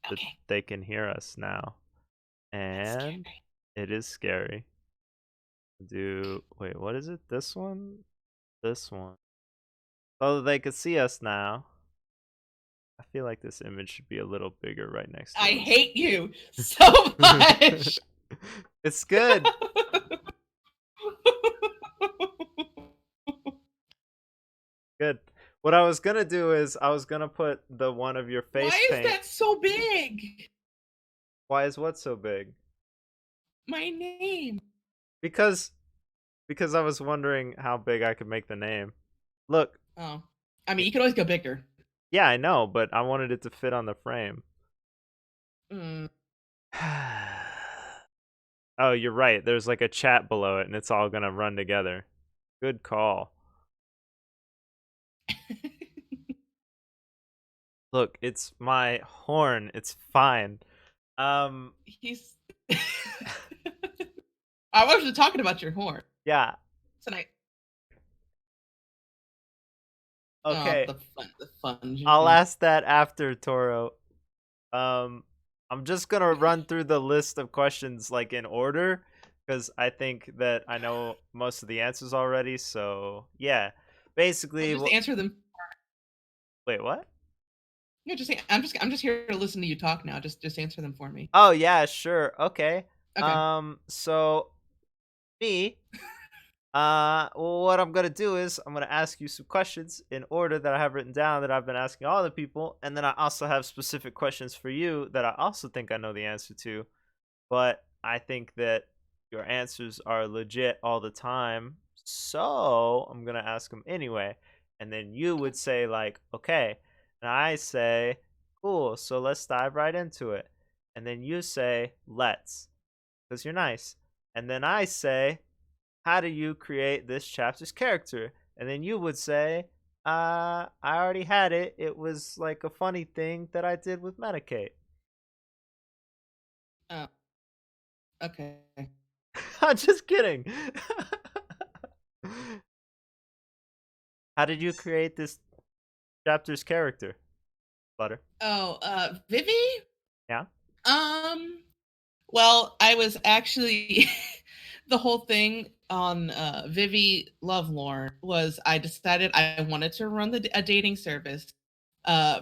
that Okay. they can hear us now, That's and scary. it is scary. Wait, what is it? This one? This one. Oh, they could see us now. I feel like this image should be a little bigger right next I to hate you so us. much. It's good. Good. What I was gonna do is I was gonna put the one of your face Why is paint. that so big? Why is what so big? My name. Because because I was wondering how big I could make the name. Look. Oh. I mean, y- you can always go bigger. Yeah, I know, but I wanted it to fit on the frame. Mm. Oh, you're right. There's like a chat below it and it's all gonna run together. Good call. Look, it's my horn. It's fine. Um, He's I wasn't talking about your horn yeah. tonight. Oh, Okay. the fun I'll Jimmy. ask that after, Toro. Um, I'm just gonna run through the list of questions like in order because I think that I know most of the answers already. So yeah, Well, basically, just answer them. wait, what? Yeah, just I'm just here to listen to you talk now. Just answer them for me. Oh yeah, sure, okay. Okay. So me, what I'm gonna do is I'm gonna ask you some questions in order that I have written down that I've been asking all the people, and then I also have specific questions for you that I also think I know the answer to. But I think that your answers are legit all the time. So I'm going to ask them anyway. And then you Okay. would say, like, okay. And I say, cool. So let's dive right into it. And then you say, let's, because you're nice. And then I say, how do you create this chapter's character? And then you would say, I already had it. It was like a funny thing that I did with Medicaid. Oh, okay. I'm just kidding. How did you create this chapter's character, Flutter? Oh, Vivi? Yeah? Um, well, I was actually the whole thing on Vivi Lovelorn was I decided I wanted to run a dating service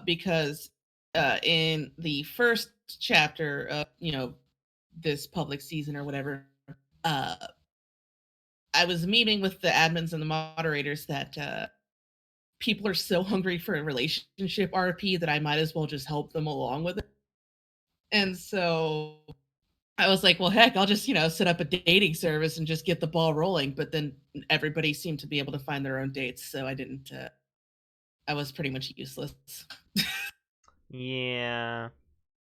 because in the first chapter of, this public season or whatever, uh, I was meeting with the admins and the moderators that people are so hungry for a relationship RP that I might as well just help them along with it. And so I was like, well, heck, I'll just, set up a dating service and just get the ball rolling. But then everybody seemed to be able to find their own dates. So I didn't, I was pretty much useless. Yeah.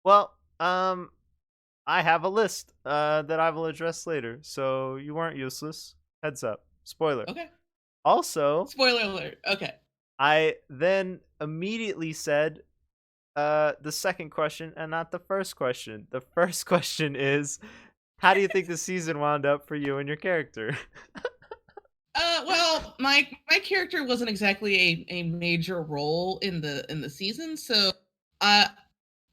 Well, I have a list that I will address later, so you weren't useless. Heads up. Spoiler. Okay. Also, Spoiler alert. Okay. I then immediately said the second question and not the first question. The first question is, how do you think the season wound up for you and your character? Well, my character wasn't exactly a major role in the season, so uh,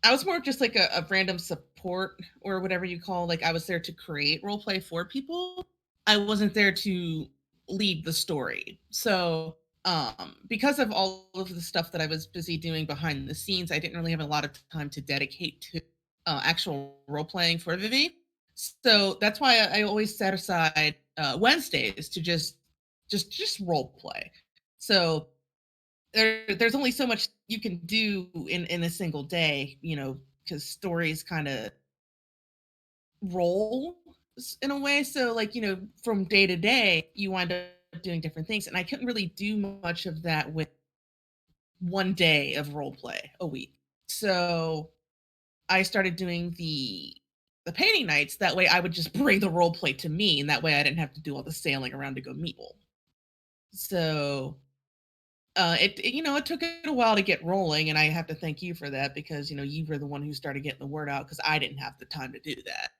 I was more of just like a random support or whatever you call. Like I was there to create roleplay for people. I wasn't there to lead the story. So because of all of the stuff that I was busy doing behind the scenes, I didn't really have a lot of time to dedicate to actual role playing for Vivi. So that's why I always set aside Wednesdays to just role play. So there's only so much you can do in a single day, because stories kind of roll in a way. So like, from day to day, you wind up doing different things, and I couldn't really do much of that with one day of role play a week. So I started doing the painting nights. That way, I would just bring the role play to me, and that way, I didn't have to do all the sailing around to go meet people. So it took it a while to get rolling, and I have to thank you for that because you were the one who started getting the word out because I didn't have the time to do that.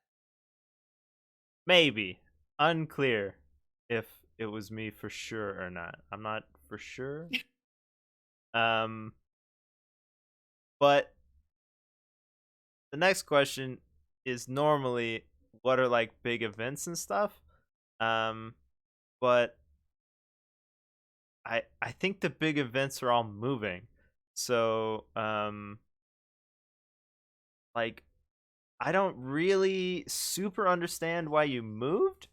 Maybe. Unclear if it was me for sure or not. I'm not for sure. Um, but the next question is normally what are like big events and stuff. Um, but I think the big events are all moving. So like I don't really super understand why you moved.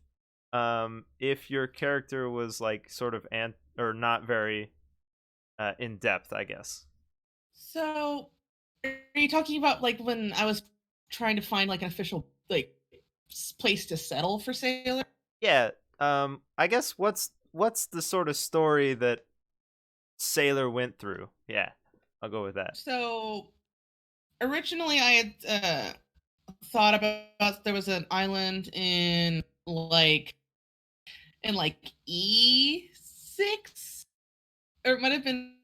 If your character was like sort of or not very in depth, I guess. So, are you talking about like when I was trying to find like an official like place to settle for Sailor? Yeah. I guess what's the sort of story that Sailor went through? Yeah, I'll go with that. So originally, I had thought about there was an island in like E6, or it might have been,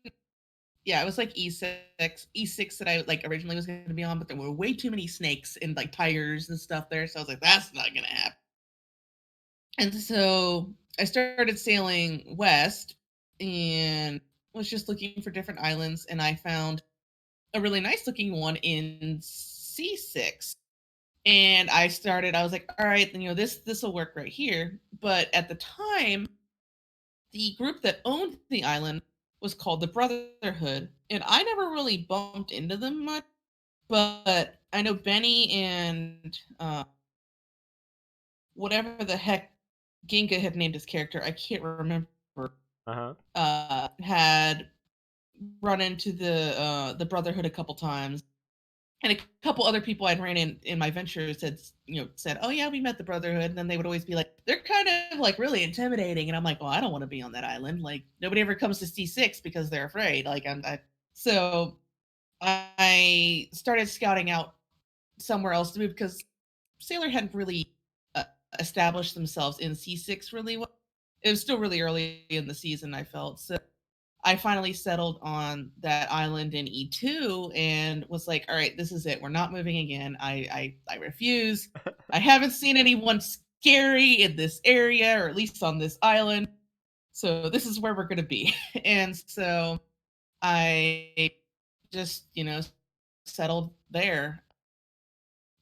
yeah, it was like E6 that I like originally was going to be on, but there were way too many snakes and like tigers and stuff there, so I was like, that's not going to happen. And so I started sailing west and was just looking for different islands, and I found a really nice looking one in C6. And I was like, all right, then this will work right here. But at the time, the group that owned the island was called the Brotherhood, and I never really bumped into them much. But I know Benny and whatever the heck Ginga had named his character, I can't remember, Uh huh. had run into the Brotherhood a couple times, and a couple other people I'd ran in my ventures said, "Oh yeah, we met the Brotherhood," and then they would always be like, "They're kind of like really intimidating," and I'm like, "Well, I don't want to be on that island. Like nobody ever comes to C6 because they're afraid." So I started scouting out somewhere else to move because Sailor hadn't really uh, established themselves in C6 really well. It was still really early in the season, I felt. So I finally settled on that island in E2 and was like, all right, this is it. We're not moving again. I refuse. I haven't seen anyone scary in this area, or at least on this island. So this is where we're going to be. And so I just, settled there.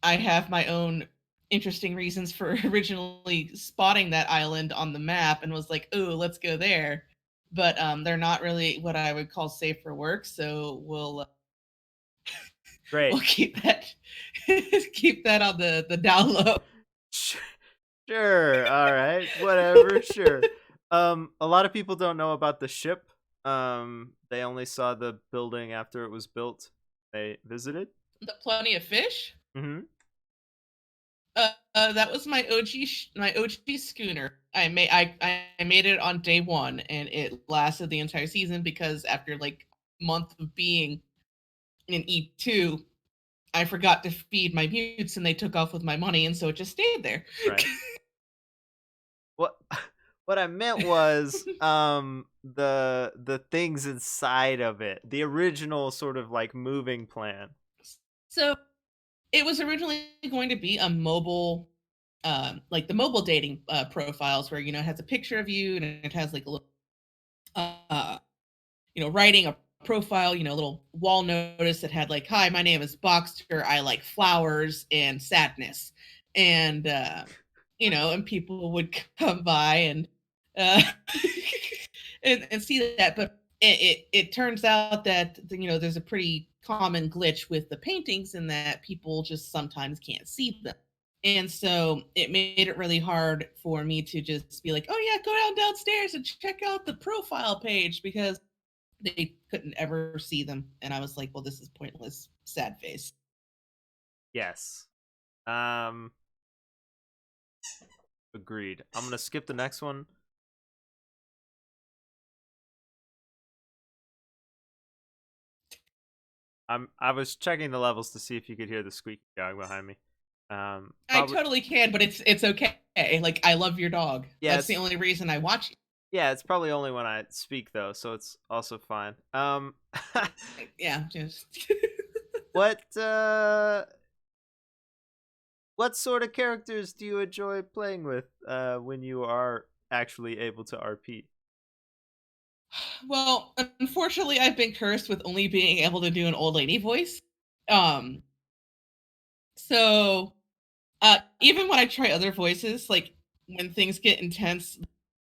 I have my own interesting reasons for originally spotting that island on the map and was like, "Oh, let's go there." But they're not really what I would call safe for work, so we'll Great. keep that keep that on the down low. Sure. All right. Whatever. Sure. A lot of people don't know about the ship. They only saw the building after it was built. They visited. The Plenty of Fish. Mm-hmm. That was my OG schooner. I made it on day one, and it lasted the entire season because after like month of being in E2, I forgot to feed my mutes and they took off with my money, and so it just stayed there. Right. What what I meant was the things inside of it. The original sort of like moving plan. So it was originally going to be a mobile, like the mobile dating profiles where it has a picture of you and it has like a little, uh, writing a profile, a little wall notice that had like, "Hi, my name is Boxer. I like flowers and sadness," and and people would come by and uh, and see that. But it turns out that there's a pretty common glitch with the paintings in that people just sometimes can't see them. And so it made it really hard for me to just be like, "Oh yeah, go downstairs and check out the profile page," because they couldn't ever see them. And I was like, "Well, this is pointless." Sad face. Yes. Agreed. I'm gonna skip the next one. I was checking the levels to see if you could hear the squeaky dog behind me. I Probably. totally can, but it's okay. Like I love your dog. Yeah, That's the it's only reason I watch you. yeah, it's probably only when I speak though, so it's also fine. Yeah, just what what sort of characters do you enjoy playing with when you are actually able to RP? well, unfortunately, I've been cursed with only being able to do an old lady voice. Um, So, even when I try other voices, like when things get intense,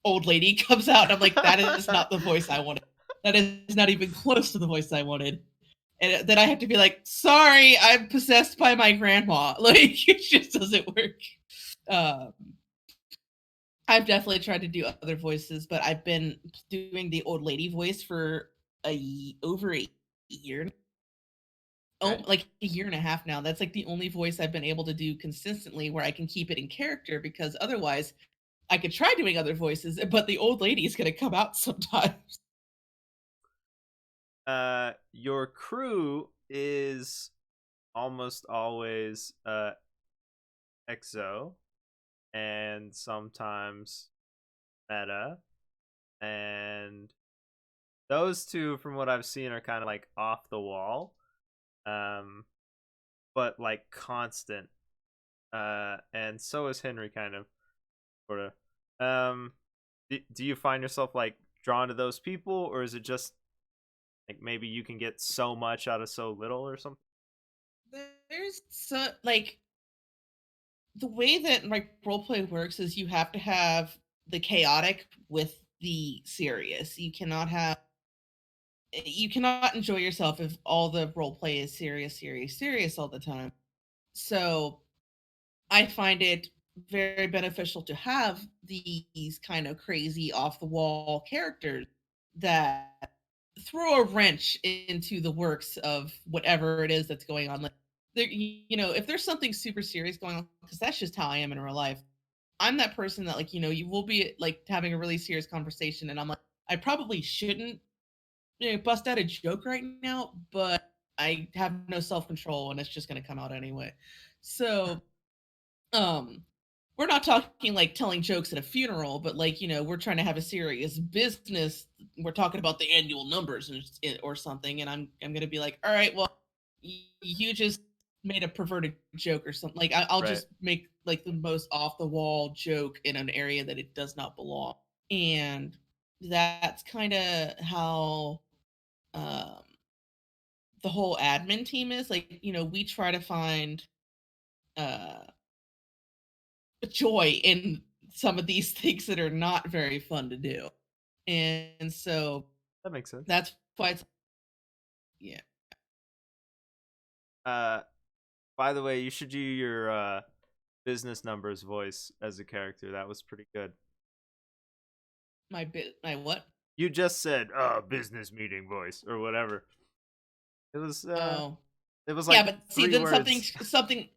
old lady comes out, and I'm like, that is not the voice I wanted. That is not even close to the voice I wanted. And then I have to be like, sorry, I'm possessed by my grandma. Like, it just doesn't work. Um, I've definitely tried to do other voices, but I've been doing the old lady voice for over a year. Oh, Okay. like a year and a half now. That's like the only voice I've been able to do consistently where I can keep it in character because otherwise I could try doing other voices, but the old lady is going to come out sometimes. Your crew is almost always exo and sometimes meta, and those two from what I've seen are kind of like off the wall, um but like constant, and so is Henry, kind of, sort of. Do you find yourself like drawn to those people, or is it just like maybe you can get so much out of so little or something? There's so like the way that like roleplay works is you have to have the chaotic with the serious. You cannot enjoy yourself if all the roleplay is serious, serious, serious all the time. So I find it very beneficial to have these kind of crazy off the wall characters that throw a wrench into the works of whatever it is that's going on. Like, if there's something super serious going on, because that's just how I am in real life. I'm that person that, like, you will be like having a really serious conversation, and I'm like, I probably shouldn't bust out a joke right now, but I have no self control, and it's just going to come out anyway. So um we're not talking like telling jokes at a funeral, but like we're trying to have a serious business. We're talking about the annual numbers or something, and I'm gonna be like, all right, well, you just made a perverted joke or something. Like I'll Right. just make like the most off the wall joke in an area that it does not belong, and that's kind of how um the whole admin team is. Like, we try to find uh joy in some of these things that are not very fun to do. And so That makes sense. that's why it's yeah. uh by the way, you should do your business numbers voice as a character. That was pretty good. My what? You just said business meeting voice or whatever. It was Oh. Yeah, like but see, three then something words. something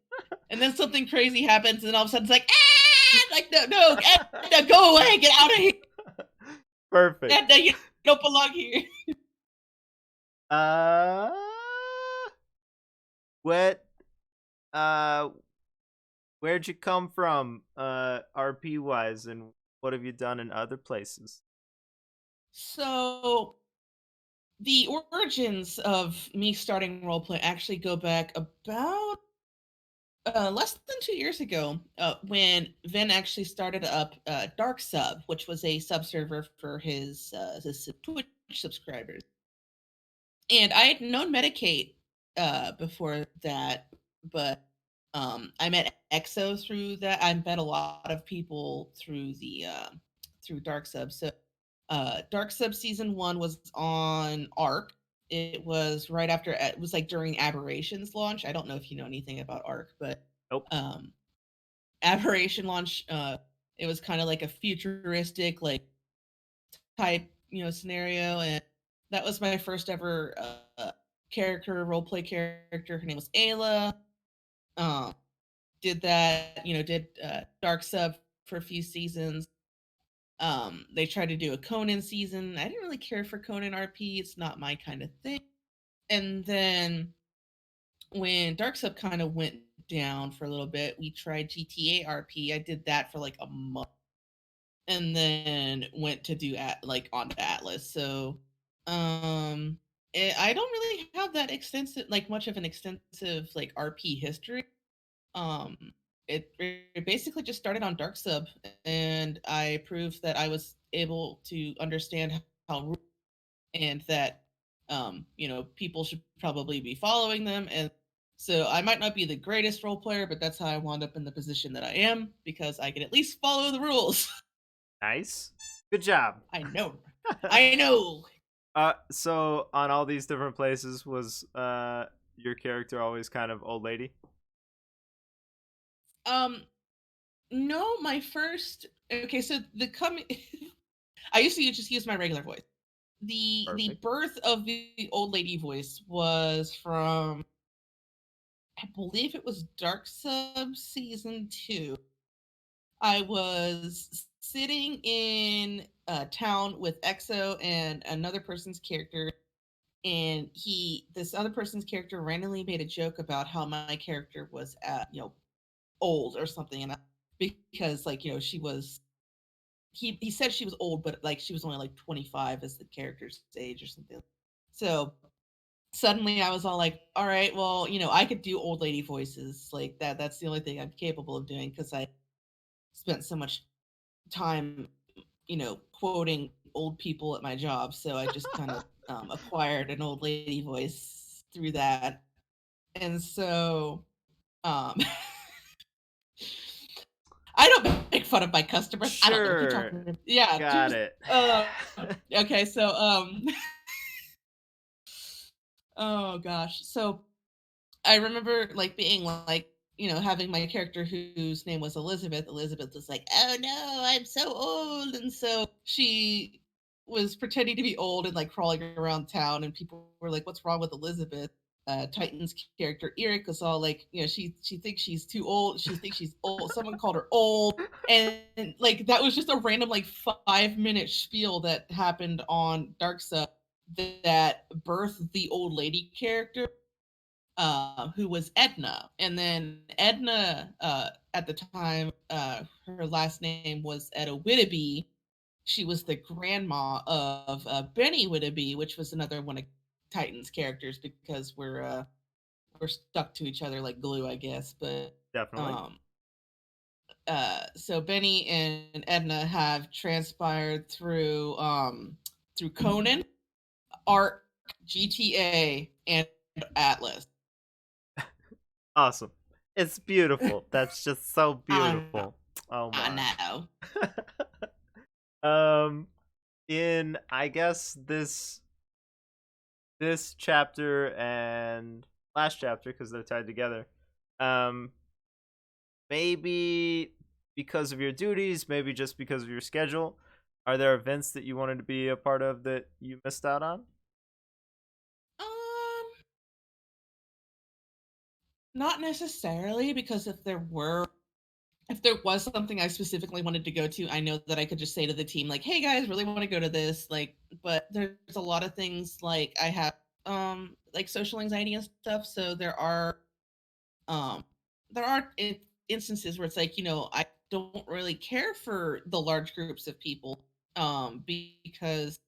and then something crazy happens, and all of a sudden it's like, ah, like no, no, Edna, go away, get out of here. Perfect. Edna, you don't belong here. uh what uh where'd you come from, RP wise, and what have you done in other places? So the origins of me starting roleplay actually go back about less than 2 years ago, when Vin actually started up Dark Sub, which was a sub server for his Twitch subscribers. And I had known Medicate before that, but I met EXO through that. I met a lot of people through the through Dark Sub. So Dark Sub season one was on Arc. It was right after it was like during Aberration's launch. I don't know if you know anything about Arc, but Nope. um Aberration launch, it was kind of like a futuristic like type scenario, and that was my first ever character role play character. Her name was Ayla. um did that, did Dark Sub for a few seasons. They tried to do a Conan season. I didn't really care for Conan RP. It's not my kind of thing. And then when Dark Sub kind of went down for a little bit, we tried GTA RP. I did that for like a month, and then went to do at like onto Atlas. So I don't really have that extensive, like much of an extensive like RP history. Um it basically just started on Dark Sub, and I proved that I was able to understand how, and that people should probably be following them. And So I might not be the greatest role player, but that's how I wound up in the position that I am because I can at least follow the rules. Nice. Good job. I know. I know. So on all these different places, was your character always kind of old lady? Um, no, my first okay, so the coming I used to just use my regular voice. The Perfect. birth of the old lady voice was from I believe it was Dark Sub season 2. I was sitting in a town with EXO and another person's character, and this other person's character randomly made a joke about how my character was old or something, and because like she was he said she was old, but like she was only like 25 as the character's age or something. So suddenly I was all like, all right, well, I could do old lady voices like that. That's the only thing I'm capable of doing because I spent so much time, quoting old people at my job. So I just kind of acquired an old lady voice through that. And so um, I don't make fun of my customers. I don't know what you're Sure. talking about. Yeah, Got just it. okay. So oh gosh. So I remember like being like, having my character whose name was Elizabeth. Elizabeth was like, "Oh no, I'm so old," and so she was pretending to be old and like crawling around town, and people were like, "What's wrong with Elizabeth?" Titan's character Eric was all like, she thinks she's too old. She thinks she's old. Someone called her old, and like that was just a random like 5 minute spiel that happened on Darksa that birthed the old lady character who was Edna. And then Edna, at the time, her last name was Etta Whittaby. She was the grandma of Benny Whittaby, which was another one of Titan's characters because we're stuck to each other like glue, I guess. But Definitely. um, so Benny and Edna have transpired through Conan, Arc, GTA, and Atlas. Awesome. It's beautiful. That's just so I beautiful. Oh I my. know. um in I guess this chapter and last chapter because they're tied together. Um maybe because of your duties, maybe just because of your schedule. Are there events that you wanted to be a part of that you missed out on? Um, Not necessarily because if there was something I specifically wanted to go to, I know that I could just say to the team like, "Hey guys, really want to go to this." Like, but there's a lot of things like I have like social anxiety and stuff, so um there are instances where it's like, I don't really care for the large groups of people because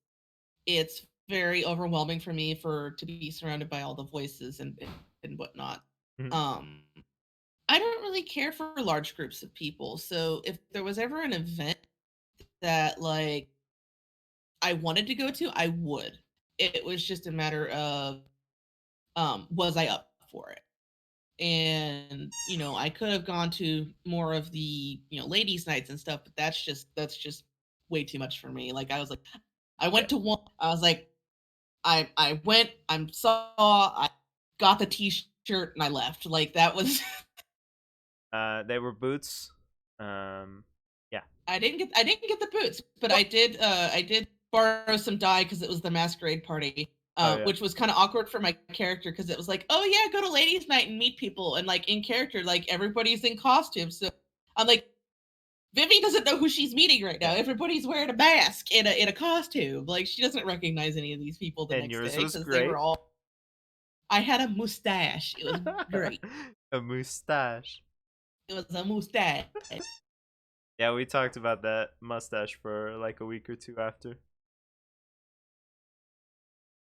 it's very overwhelming for me to be surrounded by all the voices and whatnot. Mhm. Um, I don't really care for large groups of people. So if there was ever an event that like I wanted to go to, I would. It was just a matter of was I up for it? And I could have gone to more of the ladies' nights and stuff, but that's just way too much for me. Like I was like, I Yeah. went to one. I was like, I went, I got the T-shirt, and I left. Like that was They were boots. Yeah. I didn't get the boots, but What? I did borrow some dye because it was the masquerade party, Oh yeah. which was kind of awkward for my character because it was like, oh yeah, go to ladies' night and meet people, and like in character, like everybody's in costume, so I'm like, Vivi doesn't know who she's meeting right now. Yeah. Everybody's wearing a mask in a costume. Like she doesn't recognize any of these people the And next yours day was because they were great. all. I had a mustache. It was great. A mustache. It was a mustache. Yeah, we talked about that mustache for like a week or two after.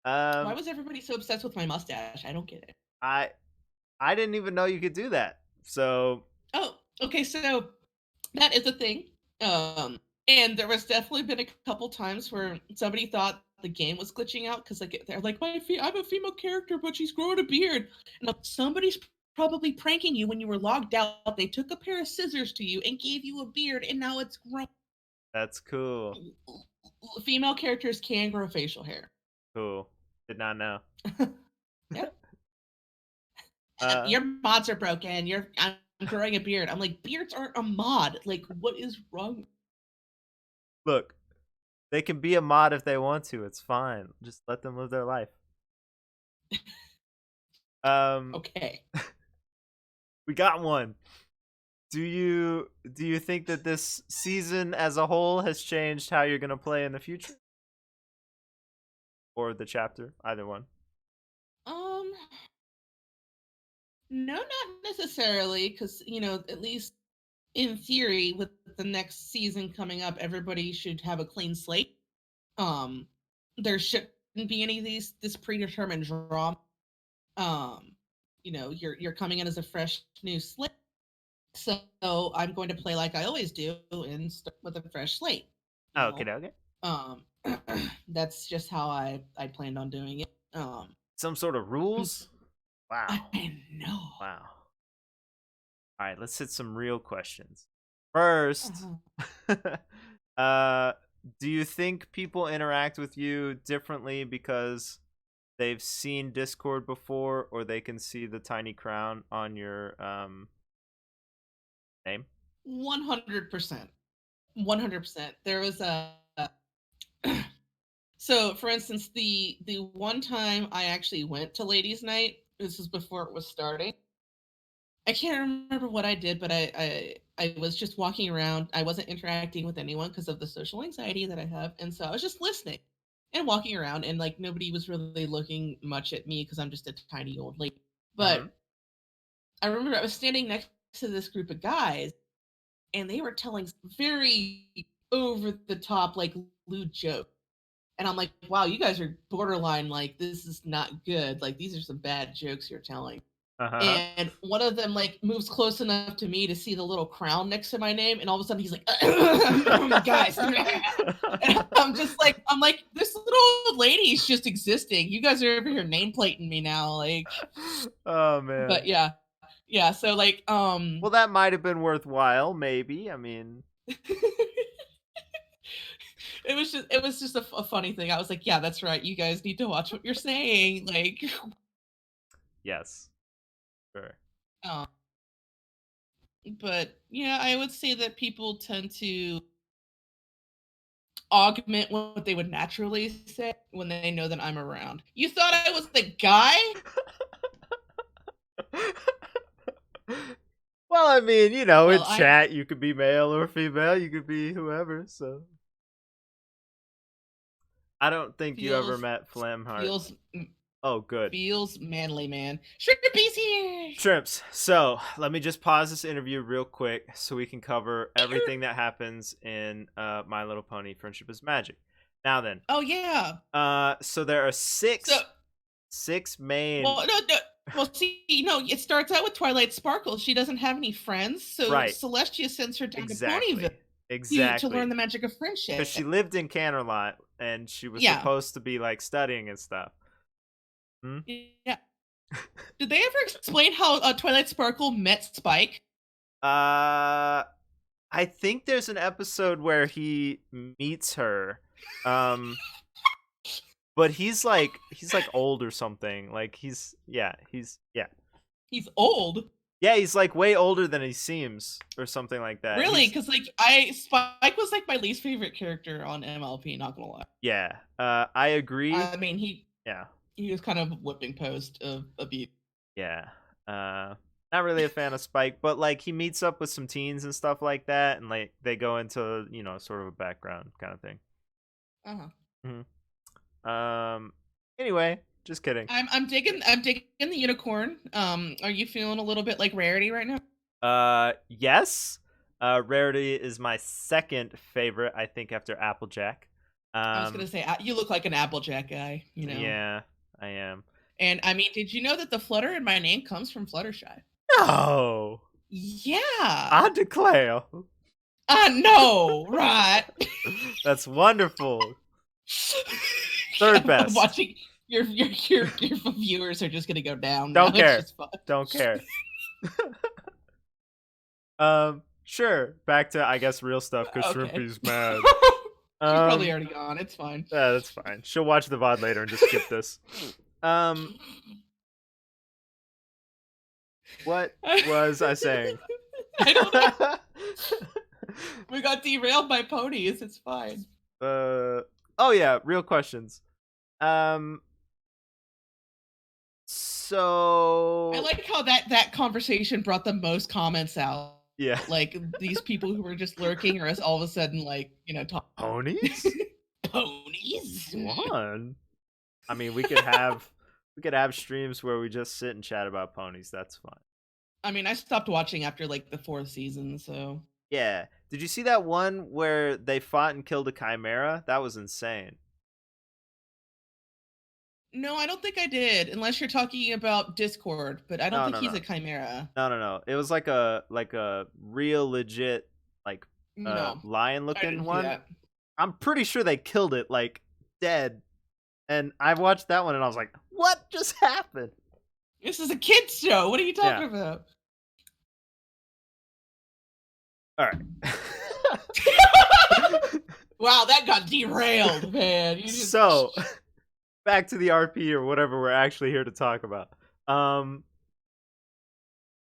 Why Um, was everybody so obsessed with my mustache? I don't get it. I I didn't even know you could do that. So Oh, okay. So that is a thing. And there was definitely been a couple times where somebody thought the game was glitching out because like they're like I'm a female character, but she's growing a beard, and like, somebody's probably pranking you when you were logged out. They took a pair of scissors to you and gave you a beard, and now it's grown. That's cool. Female characters can grow facial hair. Cool. Did not know. Yeah. Uh, Your mods are broken. I'm growing a beard. I'm like, beards aren't a mod. Like, what is wrong? look, they can be a mod if they want to. It's fine. Just let them live their life. Okay. We got one. Do you think that this season as a whole has changed how you're gonna play in the future, or the chapter? Either one. Um, no, not necessarily, because at least in theory, with the next season coming up, everybody should have a clean slate. Um, there shouldn't be any of this predetermined drama. You're coming in as a fresh new slate. So I'm going to play like I always do and start with a fresh slate. Okay, okay. Um, that's just how I planned on doing it. Some sort of rules? Wow. I know. Wow. All right, let's hit some real questions. First, do you think people interact with you differently because they've seen Discord before, or they can see the tiny crown on your name? 100%. 100%. There was a so for instance, the one time I actually went to ladies night, this was before it was starting. I can't remember what I did, but I was just walking around. I wasn't interacting with anyone because of the social anxiety that I have, and so I was just listening and walking around, and like nobody was really looking much at me because I'm just a tiny old lady. But I remember I was standing next to this group of guys, and they were telling very over the top, like lewd jokes. And I'm like, wow, you guys are borderline, like, this is not good. Like, these are some bad jokes you're telling. Uh-huh. And one of them, like, moves close enough to me to see the little crown next to my name. And all of a sudden he's like, guys. And I'm just like, this little lady's just existing. You guys are over here nameplating me now. Like, oh, man. But yeah. Yeah. So, like, well, that might have been worthwhile, maybe. I mean, it was just a funny thing. I was like, yeah, that's right. You guys need to watch what you're saying. Like, yes, sure. But yeah, I would say that people tend to augment what they would naturally say when they know that I'm around. You thought I was the guy? Well, I mean, in Well, chat, you could be male or female. You could be whoever, so. I don't think you ever met Flamheart. Oh, good. Feels manly, man. Shrimpy's here! Shrimps. So, let me just pause this interview real quick so we can cover everything that happens in My Little Pony Friendship is Magic. Now then. Oh, yeah. So there are six main... Well, no. Well, see, it starts out with Twilight Sparkle. She doesn't have any friends, so right. Celestia sends her down to Ponyville to learn the magic of friendship. Because she lived in Canterlot, and she was supposed to be, like, studying and stuff. Yeah. Did they ever explain how Twilight Sparkle met Spike? I think there's an episode where he meets her. But he's like old or something. Like he's He's old. Yeah, he's like way older than he seems or something like that. Really? Because like Spike was like my least favorite character on MLP, not gonna lie. Yeah. I agree. I mean he he was kind of whipping post of abuse. Yeah. Not really a fan of Spike, but like he meets up with some teens and stuff like that, and like they go into, sort of a background kind of thing. Anyway, just kidding. I'm digging the unicorn. Are you feeling a little bit like Rarity right now? Yes. Rarity is my second favorite, I think, after Applejack. I was gonna say you look like an Applejack guy, Yeah, I am. And I mean, did you know that the Flutter in my name comes from Fluttershy? No. Yeah. I declare. I know, right? That's wonderful. Third I'm best. watching your viewers are just gonna go down now. Don't It's care. just fun. Don't care. Sure. Back to I guess real stuff because Okay. Shrimpy's mad. She's probably Um, already gone. It's fine. yeah, that's fine. She'll watch the VOD later and just skip this. Um, what was I saying? I don't know. We got derailed by ponies. It's fine. Oh yeah, real questions. Um, so I like how that conversation brought the most comments out. yeah, Like these people who were just lurking, or all of a sudden, like talk ponies. ponies. One. I mean, we could have streams where we just sit and chat about ponies. That's fine. I mean, I stopped watching after like the 4th season, so Yeah. Did you see that one where they fought and killed a chimera? That was insane. no, I don't think I did. Unless you're talking about Discord, but I don't No, think no, he's no. a chimera. No, no, no. It was like a real legit like No, lion I looking didn't see one. that. I'm pretty sure they killed it like dead. And I watched that one and I was like, "What just happened?" This is a kids show. What are you Yeah. talking about? All right. Wow, that got derailed, man. You just... So, back to the RP or whatever we're actually here to talk about.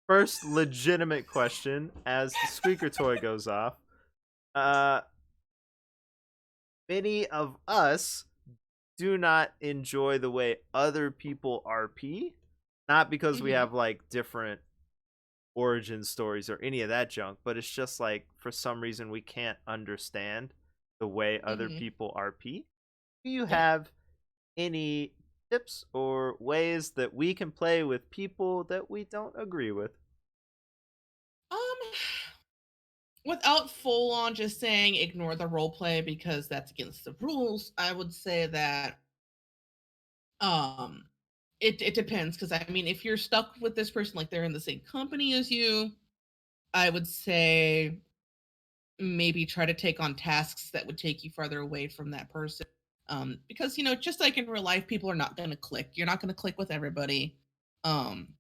First legitimate question as the squeaker toy goes off. Many of us do not enjoy the way other people RP, not because we Mhm. have like different origin stories or any of that junk, but it's just like for some reason we can't understand the way other Mhm. people RP. Do you Yeah. have any tips or ways that we can play with people that we don't agree with? Um, without full on just saying ignore the role play because that's against the rules, I would say that um it depends, because I mean if you're stuck with this person, like they're in the same company as you, I would say maybe try to take on tasks that would take you farther away from that person. Because just like in real life, people are not going to click. You're not going to click with everybody. Um,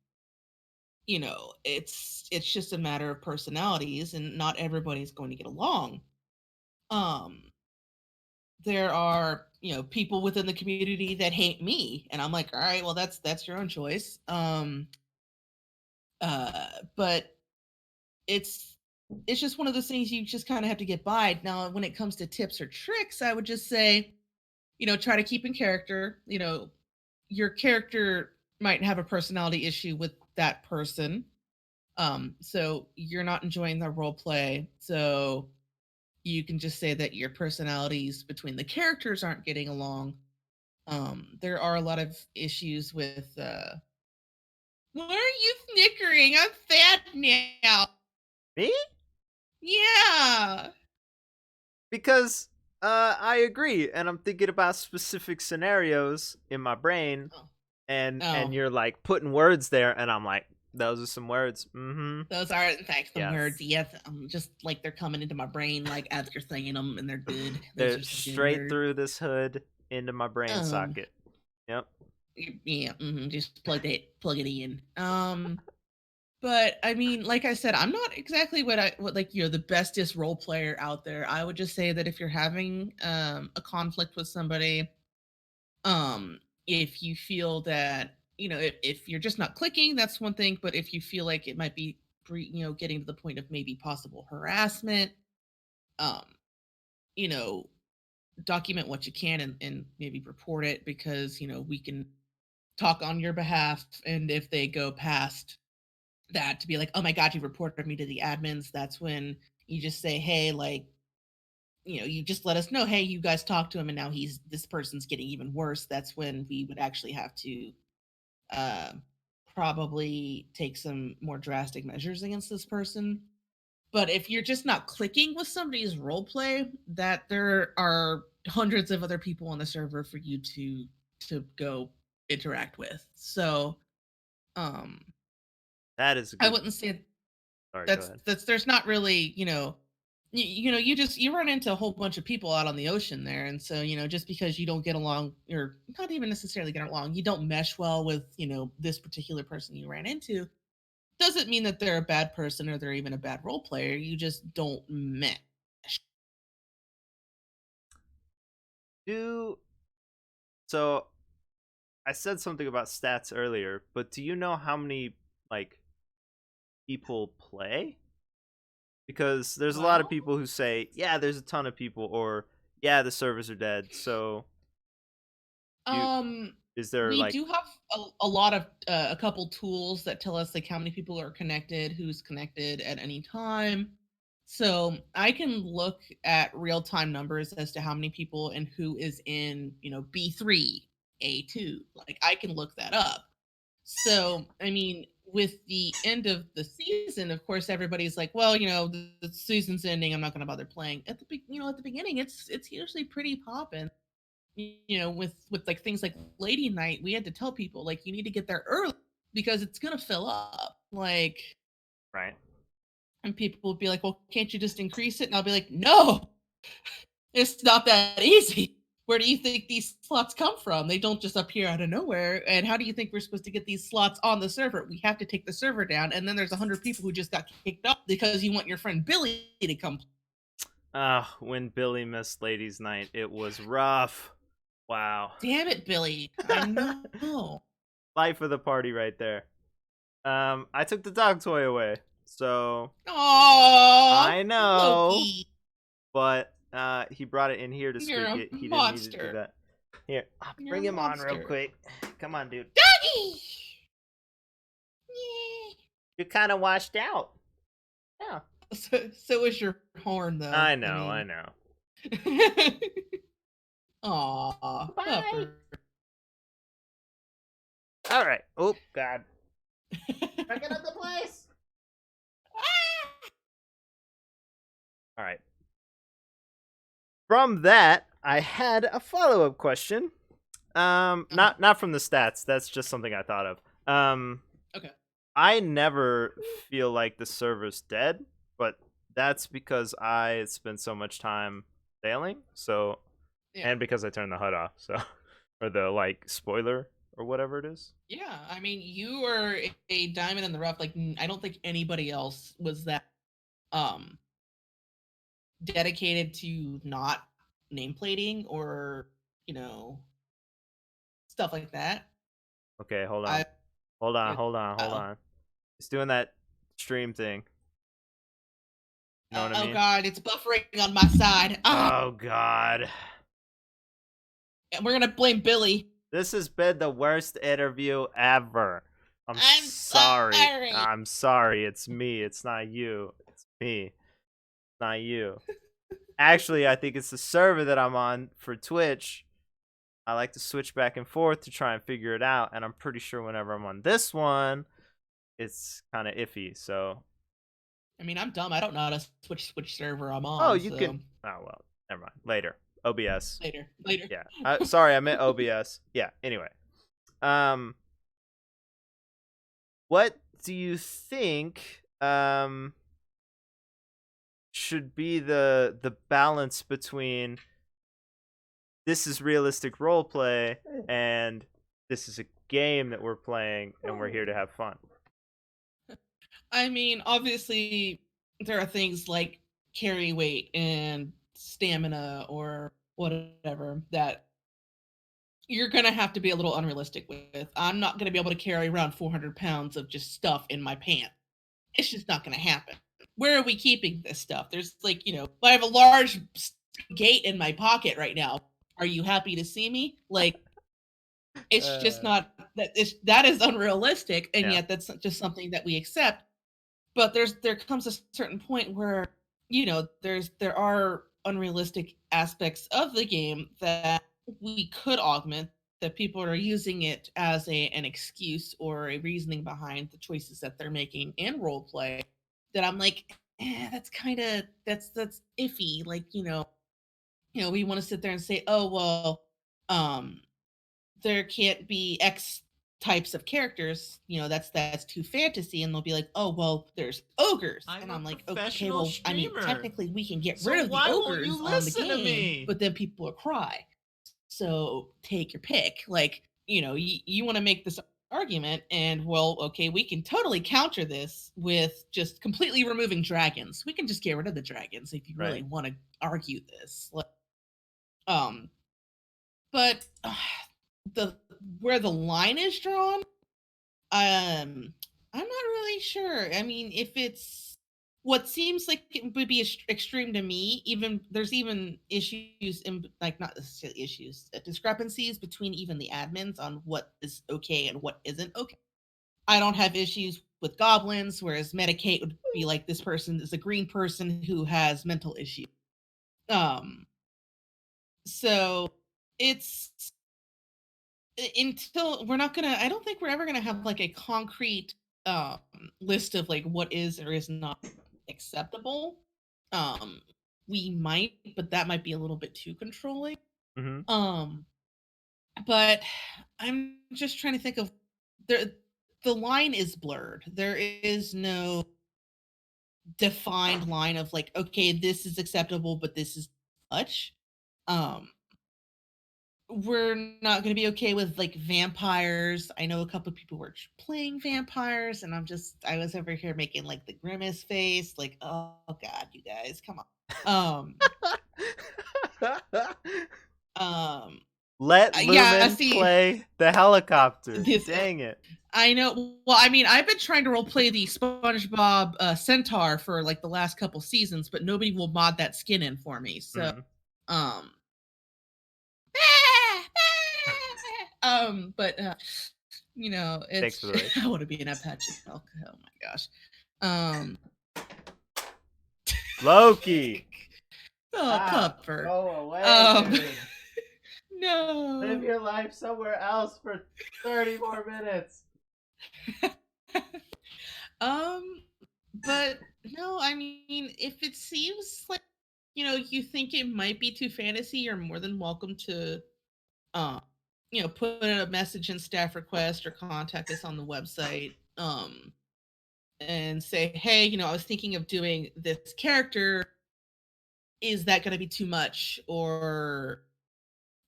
it's just a matter of personalities, and not everybody's going to get along. Um, there are people within the community that hate me, and I'm like, all right, well that's your own choice. But it's just one of those things you just kind of have to get by. Now, when it comes to tips or tricks, I would just say, try to keep in character. Your character might have a personality issue with that person. So you're not enjoying the role play. So you can just say that your personalities between the characters aren't getting along. There are a lot of issues with why are you snickering? I'm fat now. Me? Yeah. Because I agree, and I'm thinking about specific scenarios in my brain, Oh. and Oh. you're like putting words there, and I'm like, those are some words. Mm-hmm. Those are, in fact, some Yes. words. Yes, just like they're coming into my brain, like as you're saying them, and they're good. Those They're are some good straight words. through this hood into my brain Um, socket. Yep. yeah, just plug it in. But I mean, like I said, I'm not exactly what like the bestest role player out there. I would just say that if you're having a conflict with somebody, if you feel that if you're just not clicking, that's one thing. But if you feel like it might be getting to the point of maybe possible harassment, um you know document what you can, and maybe report it, because we can talk on your behalf. And if they go past that to be like, oh my god, you reported me to the admins, that's when you just say, hey, like, you just let us know, hey, you guys talked to him and now this person's getting even worse. That's when we would actually have to uh, probably take some more drastic measures against this person. But if you're just not clicking with somebody's role play, that there are hundreds of other people on the server for you to go interact with. So That is a I good. wouldn't say Sorry, go that's ahead. there's not really, you run into a whole bunch of people out on the ocean there, and so just because you don't get along, or not even necessarily get along, you don't mesh well with this particular person you ran into, doesn't mean that they're a bad person or they're even a bad role player. You just don't mesh. Do so I said something about stats earlier, but do you know how many like people play? Because there's a lot of Well, people who say, "Yeah, there's a ton of people," or "Yeah, the servers are dead." So, you um, is there we like do have a lot of a couple tools that tell us like how many people are connected, who's connected at any time. So I can look at real time numbers as to how many people and who is in, B3, A2. Like I can look that up. So, I mean, with the end of the season, of course, everybody's like, "Well, the season's ending. I'm not going to bother playing." At the beginning, it's usually pretty poppin'. With like things like Lady Night, we had to tell people like you need to get there early because it's gonna fill up. Like, right? and people would be like, "Well, can't you just increase it?" And I'll be like, "No, it's not that easy. Where do you think these slots come from? They don't just appear out of nowhere. And how do you think we're supposed to get these slots on the server? We have to take the server down, and then there's 100 people who just got kicked off because you want your friend Billy to come. When Billy missed Ladies' Night, it was rough. Wow. Damn it, Billy! I know. Life of the party right there. I took the dog toy away, so Oh, I know, Loki, but he brought it in here to you're squeak a it. He didn't need to do monster. that. Here, You're a bring him on real monster. quick. Come on, dude. Doggy! You're kind of washed out. Yeah. So is your horn, though. I I know, I mean, know. aw, Bye. pupper. All right. Oh God. Breaking up the place. All right. From that, I had a follow up question. Uh-huh. Not from the stats. That's just something I thought of. Okay. I never feel like the server's dead, but that's because I spend so much time sailing. So, Yeah. and because I turned the HUD off. So, or the like spoiler or whatever it is. Yeah. I mean, you were a diamond in the rough. Like, I don't think anybody else was that um dedicated to not nameplating or, you know, stuff like that. Okay, hold on, I hold on, it, hold on, hold oh. on. It's doing that stream thing. You know what I Oh mean? god, it's buffering on my side. Ah, Oh God. we're gonna blame Billy. This has been the worst interview ever. I'm I'm sorry. sorry. I'm sorry. It's me. It's not you. It's me. It's not you. Actually, I think it's the server that I'm on for Twitch. I like to switch back and forth to try and figure it out, and I'm pretty sure whenever I'm on this one, it's kind of iffy. So, I mean, I'm dumb. I don't know how to switch server I'm oh, on. you can. So Oh well, never mind. Later. OBS. later. Yeah. Sorry, I meant OBS. Yeah. Anyway. Um, what do you think should be the balance between this is realistic role play and this is a game that we're playing and we're here to have fun? I mean, obviously, there are things like carry weight and stamina or whatever that you're gonna have to be a little unrealistic with. I'm not gonna be able to carry around 400 pounds of just stuff in my pants. It's just not gonna happen. Where are we keeping this stuff? There's like, I have a large gate in my pocket right now. Are you happy to see me? Like, it's just Uh, not that is unrealistic, and yeah. yet that's just something that we accept. But there comes a certain point where there are unrealistic aspects of the game that we could augment, that people are using it as an excuse or a reasoning behind the choices that they're making in role play, that I'm like, that's kind of that's iffy. Like, we want to sit there and say, oh well, um there can't be X types of characters, that's too fantasy, and they'll be like, oh well, there's ogres, I'm and a I'm like, okay, professional well, I mean, streamer. technically we can get So rid of the why won't ogres you on the listen to game, me? but then people will cry. So take your pick. Like, you want to make this argument, and well, okay, we can totally counter this with just completely removing dragons. We can just get rid of the dragons if you really Right. want to argue this. Um, but the where the line is drawn, I'm not really sure. I mean, if it's what seems like it would be extreme to me, even there's even issues in, like, not necessarily issues, discrepancies between even the admins on what is okay and what isn't okay. I don't have issues with goblins, whereas Medicate would be like, this person is a green person who has mental issues. Um, so it's until we're not gonna I don't think we're ever gonna have like a concrete um list of like what is or is not acceptable. um we might, but that might be a little bit too controlling. Mm-hmm. um but I'm just trying to think of, the line is blurred. There is no defined line of like, okay, this is acceptable but this is much. um we're not going to be okay with like vampires. I know a couple of people were playing vampires, and I was over here making like the grimace face, like, oh god, you guys, come on. Um, Let yeah, Lumen see, play the helicopter. this, Dang it. I know. Well, I mean, I've been trying to role play the SpongeBob centaur for like the last couple seasons, but nobody will mod that skin in for me. So, Mm. um, but Thanks it's for the raid. I want to be an Apache elk. Oh my gosh. Um, Loki. oh, Stop. comfort. Go away, Um, dude. Live no. your life somewhere else for 30 more minutes. Um, but no, I mean, if it seems like you think it might be too fantasy, you're more than welcome to, uh, put a message in staff request or contact us on the website. And say, hey, I was thinking of doing this character. Is that going to be too much or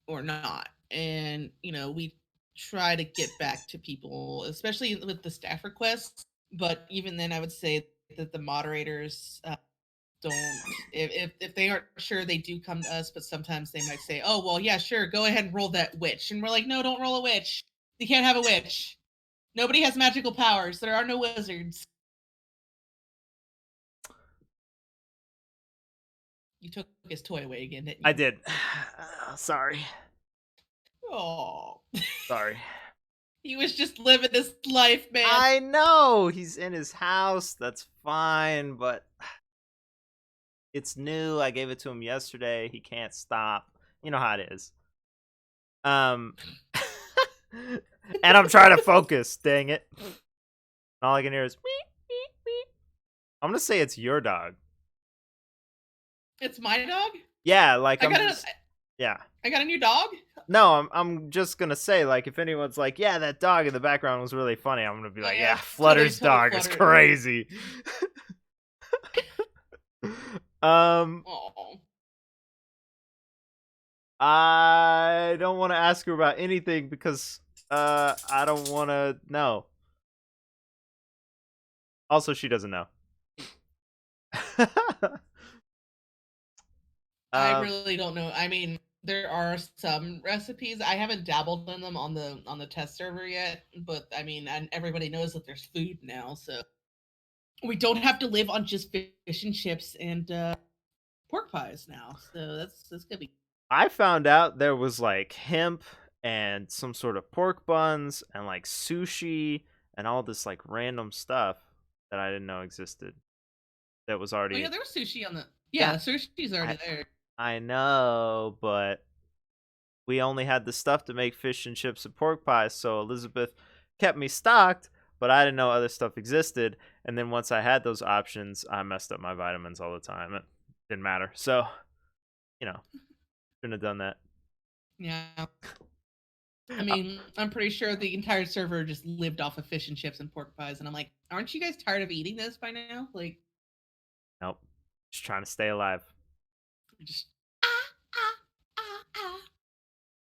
not? And we try to get back to people, especially with the staff requests. But even then, I would say that the moderators don't, if they aren't sure, they do come to us. But sometimes they might say, oh well, yeah, sure, go ahead and roll that witch, and we're like, no, don't roll a witch. You can't have a witch. Nobody has magical powers. There are no wizards. You took his toy away again, didn't you? I did. Sorry. Oh, Sorry. he was just living his life, man. I know he's in his house. That's fine, but it's new. I gave it to him yesterday. He can't stop. You know how it is. And I'm trying to focus. Dang it! All I can hear is meep meep meep. I'm gonna say it's your dog. It's my dog. Yeah, like I I'm got just. Yeah. I got a new dog. No, I'm just gonna say, like, if anyone's like, yeah, that dog in the background was really funny, I'm gonna be like, yeah, Flutter's dog is crazy. Oh. I don't want to ask her about anything because I don't want to know. Also, she doesn't know. I really don't know. I mean, there are some recipes. I haven't dabbled in them on the test server yet, but I mean, and everybody knows that there's food now, so we don't have to live on just fish and chips and pork pies now. So that's gonna be. I found out there was like hemp and some sort of pork buns and like sushi and all this like random stuff that I didn't know existed. That was already. Oh yeah, there was sushi on the. Yeah, Yeah, sushi's already there. I know, but we only had the stuff to make fish and chips and pork pies, so Elizabeth kept me stocked, but I didn't know other stuff existed. And then once I had those options, I messed up my vitamins all the time. It didn't matter. So, shouldn't have done that. Yeah. I mean, I'm pretty sure the entire server just lived off of fish and chips and pork pies, and I'm like, aren't you guys tired of eating this by now? Like, Nope. Just trying to stay alive. just ah ah ah ah.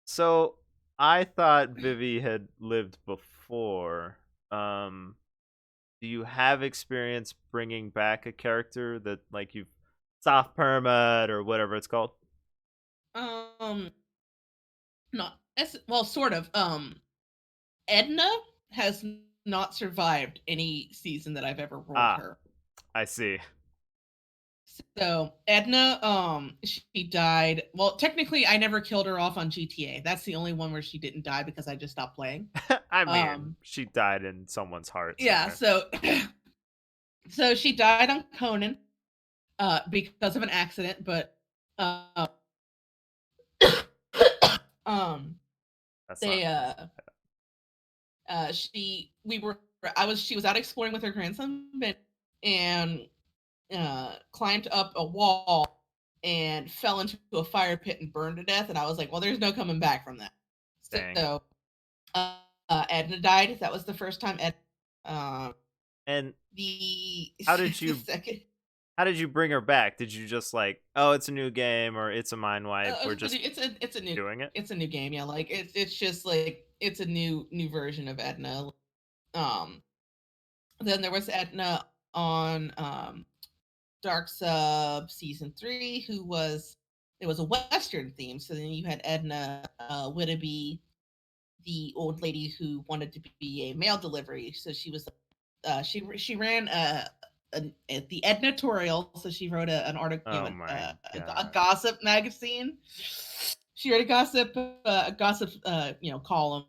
So I thought Vivi had lived before. Do you have experience bringing back a character that like you've soft permad or whatever it's called? Um, not well, sort of. Edna has not survived any season that I've ever rolled Ah, her. I see. So Edna, she died. Well, technically, I never killed her off on GTA. That's the only one where she didn't die because I just stopped playing. I mean, Um, she died in someone's heart yeah. somewhere. So, so she died on Conan, because of an accident. But, uh, um, That's not they, nice. she, we were, I was, she was out exploring with her grandson, and climbed up a wall and fell into a fire pit and burned to death. And I was like, well, there's no coming back from that. Dang. So Edna died. That was the first time Uh, And the how did the you second. how did you bring her back? Did you just like, oh, it's a new game or it's a mind wipe? We're just doing it. It's a new game. Yeah, like it's just like it's a new version of Edna. Um, then there was Edna on Dark Sub season 3, who was it was a Western theme. So then you had Edna Whittaby, the old lady who wanted to be a mail delivery. So she was she ran the Ednatorial. So she wrote an article, Oh my a god. gossip magazine. She wrote a gossip column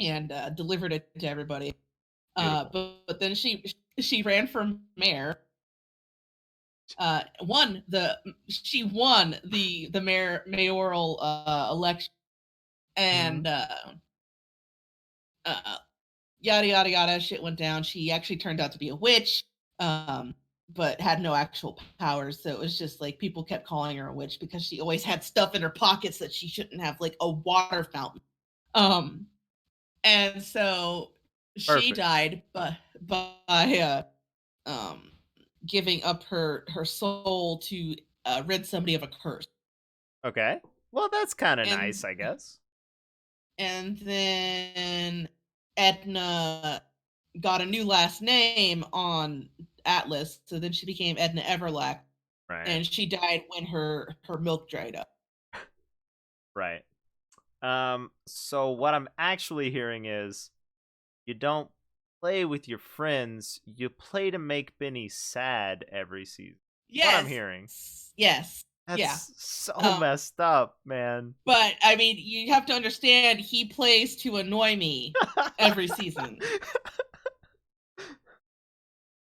and delivered it to everybody. Beautiful. But then she ran for mayor, won the she won the mayoral election, Hmm. and uh, yada yada yada shit went down. She actually turned out to be a witch, but had no actual powers. So it was just like people kept calling her a witch because she always had stuff in her pockets that she shouldn't have, like a water fountain. Um, and so she Perfect. died by um giving up her soul to rid somebody of a curse. Okay. Well, that's kind of and nice, I guess. and then Edna got a new last name on Atlas, so then she became Edna Everlack, Right. and she died when her milk dried up. Right. So what I'm actually hearing is you don't play with your friends, you play to make Benny sad every season. What I'm Yes, hearing. yes, yeah. That's so Um, messed up, man. but I mean, you have to understand, he plays to annoy me every season.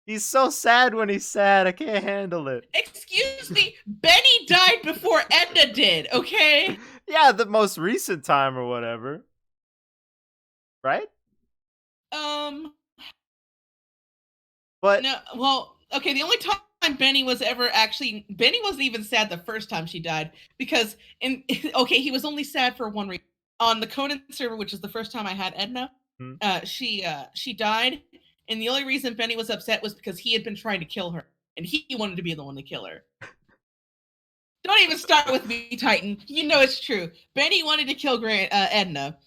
He's so sad when he's sad. I can't handle it. Excuse me, Benny died before Edna did. Okay. Yeah, the most recent time or whatever. Right? Um, But No, well, okay. The only time Benny wasn't even sad the first time she died, because in okay, he was only sad for one reason. On the Conan server, which is the first time I had Edna, hmm, she died, and the only reason Benny was upset was because he had been trying to kill her, and he wanted to be the one to kill her. Don't even start with me, Titan. You know it's true. Benny wanted to kill Edna,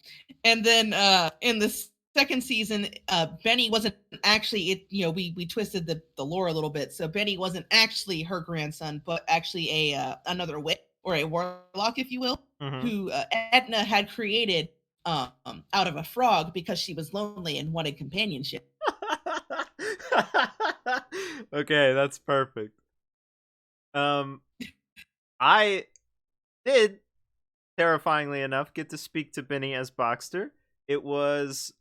and then in the second season, Benny wasn't actually it. You know, we twisted the lore a little bit. So Benny wasn't actually her grandson, but actually a another witch or a warlock, if you will, mhm. who Edna had created out of a frog because she was lonely and wanted companionship. Okay, that's perfect. Um, I did, terrifyingly enough, get to speak to Benny as Boxster. It was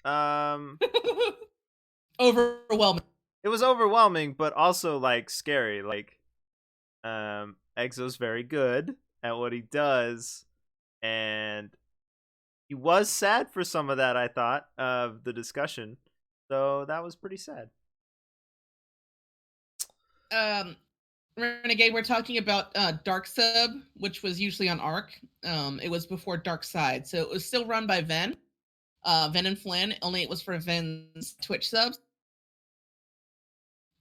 Overwhelming. it was overwhelming, but also like scary. Like Exo's very good at what he does, and he was sad for some of that, I thought, of the discussion. So that was pretty sad. Um, Renegade, we're talking about Dark Sub, which was usually on Arc. It was before Dark Side, so it was still run by Ven and Flynn. Only it was for Ven's Twitch subs.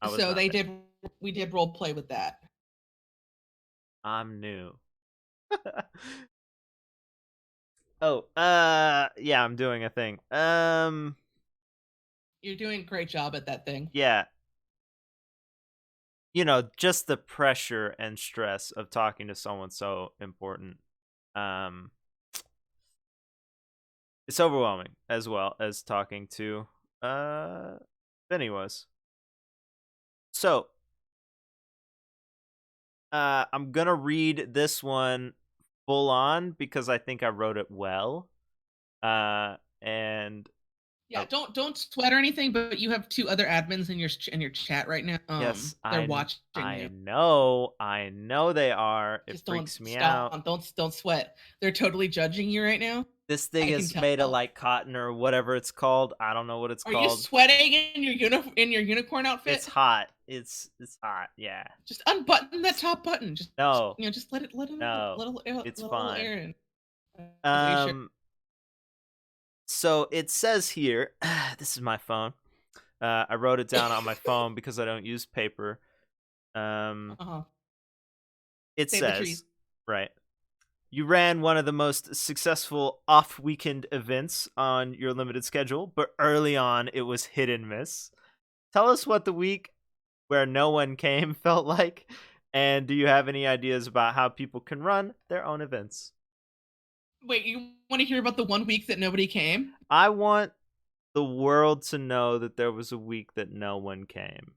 I was So not they there. did. We did role play with that. I'm new. Oh, yeah, I'm doing a thing. You're doing a great job at that thing. Yeah, just the pressure and stress of talking to someone so important. Um, it's overwhelming as well as talking to Vinny was. So, I'm gonna read this one full on because I think I wrote it well. And Yeah, don't sweat or anything, but you have two other admins in your chat right now. yes, They're watching I you. know, I know they are. It Just don't freaks me out. stop. Don't sweat. They're totally judging you right now. This thing I can is made of tell. like cotton or whatever it's called. I don't know what it's Are you called. sweating in your unicorn It's outfit? hot. It's hot. Yeah. Just unbutton that top button. No, Just let it no, little it's little fine. air in. Are you sure? Um. So it says here. This is my phone. I wrote it down on my phone because I don't use paper. Um. Uh-huh. It Save the trees. says right. You ran one of the most successful off weekend events on your limited schedule, but early on it was hit and miss. Tell us what the week where no one came felt like, and do you have any ideas about how people can run their own events? Wait, you want to hear about the 1 week that nobody came? I want the world to know that there was a week that no one came.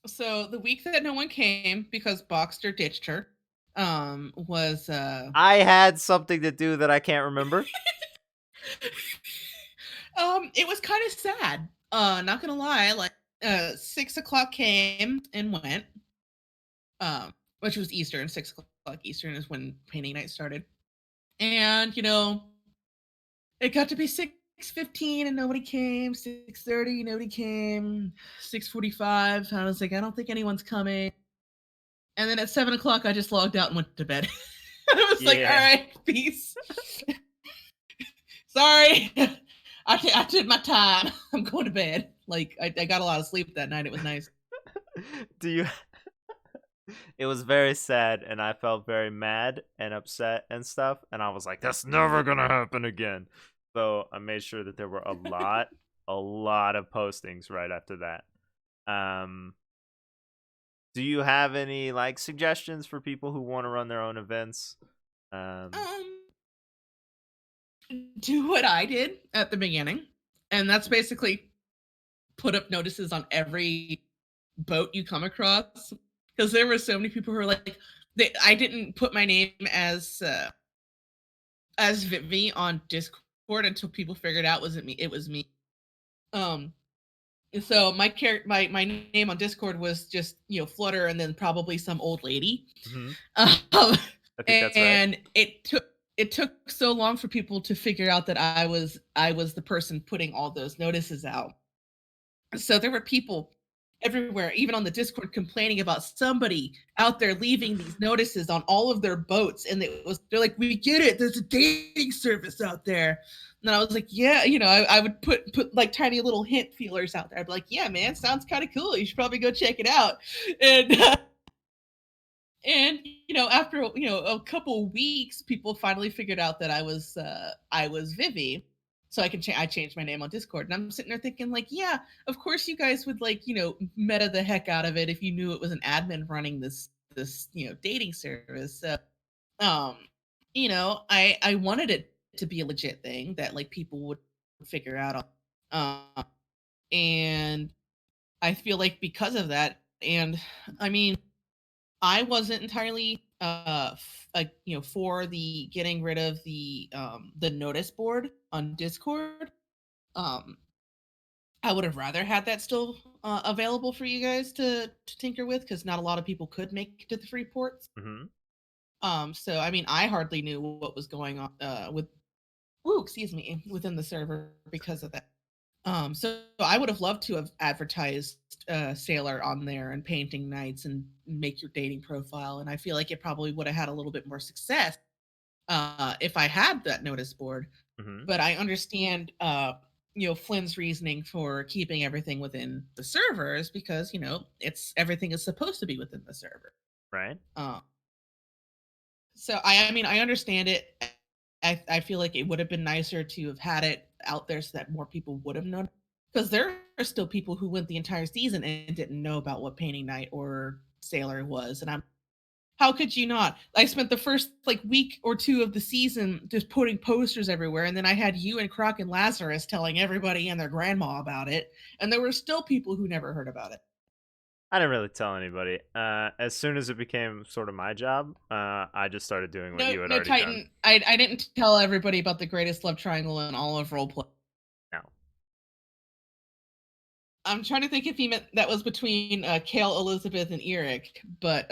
So the week that no one came because Boxster ditched her, was I had something to do that I can't remember. it was kind of sad. Not gonna lie, like 6 o'clock came and went. Which was Eastern. 6 o'clock Eastern is when painting night started, and it got to be 6:15 and nobody came. 6:30, nobody came. 6:45, I was like, I don't think anyone's coming. And then at 7 o'clock, I just logged out and went to bed. I was like, all Yeah. right, peace. Sorry. I did my time. I'm going to bed. Like, I got a lot of sleep that night. It was nice. Do you It was very sad and I felt very mad and upset and stuff and I was like that's never going to happen again. So I made sure that there were a lot of postings right after that. Um do you have any like suggestions for people who want to run their own events? Um Um, do what I did at the beginning, and that's basically put up notices on every boat you come across, because there were so many people who were like, I didn't put my name as Vivi on Discord until people figured out was it me. It was me. Um, so my name on Discord was just Flutter, and then probably some old lady. mhm, Um, I think that's right. and it took so long for people to figure out that I was the person putting all those notices out. So there were people everywhere, even on the Discord, complaining about somebody out there leaving these notices on all of their boats, and they're like, "We get it. There's a dating service out there." And I was like, "Yeah, I would put like tiny little hint feelers out there. I'd be like, "Yeah, man, sounds kind of cool. You should probably go check it out." And and after a couple weeks, people finally figured out that I was Vivi. So I changed my name on Discord, and I'm sitting there thinking like, yeah, of course you guys would like meta the heck out of it if you knew it was an admin running this dating service. So um I wanted it to be a legit thing that like people would figure out. And I feel like because of that, and I mean, I wasn't entirely like for the getting rid of the notice board on Discord. Um I would have rather had that still available for you guys to tinker with, because not a lot of people could make it to the free ports. Mhm. So I mean, I hardly knew what was going on with ooh, excuse me, within the server because of that. So I would have loved to have advertised Sailor on there and painting nights and make your dating profile, and I feel like it probably would have had a little bit more success if I had that notice board. Hmm. But I understand, Flynn's reasoning for keeping everything within the servers because it's everything is supposed to be within the server. Right. Uh, so I mean I understand it. I feel like it would have been nicer to have had it out there so that more people would have known. Because there are still people who went the entire season and didn't know about what Painting Night or Sailor was, and I'm how could you not? I spent the first like week or two of the season just putting posters everywhere, and then I had you and Croc and Lazarus telling everybody and their grandma about it, and there were still people who never heard about it. I didn't really tell anybody. As soon as it became sort of my job, I just started doing what No, you had no, already done. Titan. I didn't tell everybody about the greatest love triangle in all of roleplay. No. I'm trying to think if he meant that was between Kale, Elizabeth, and Eric, but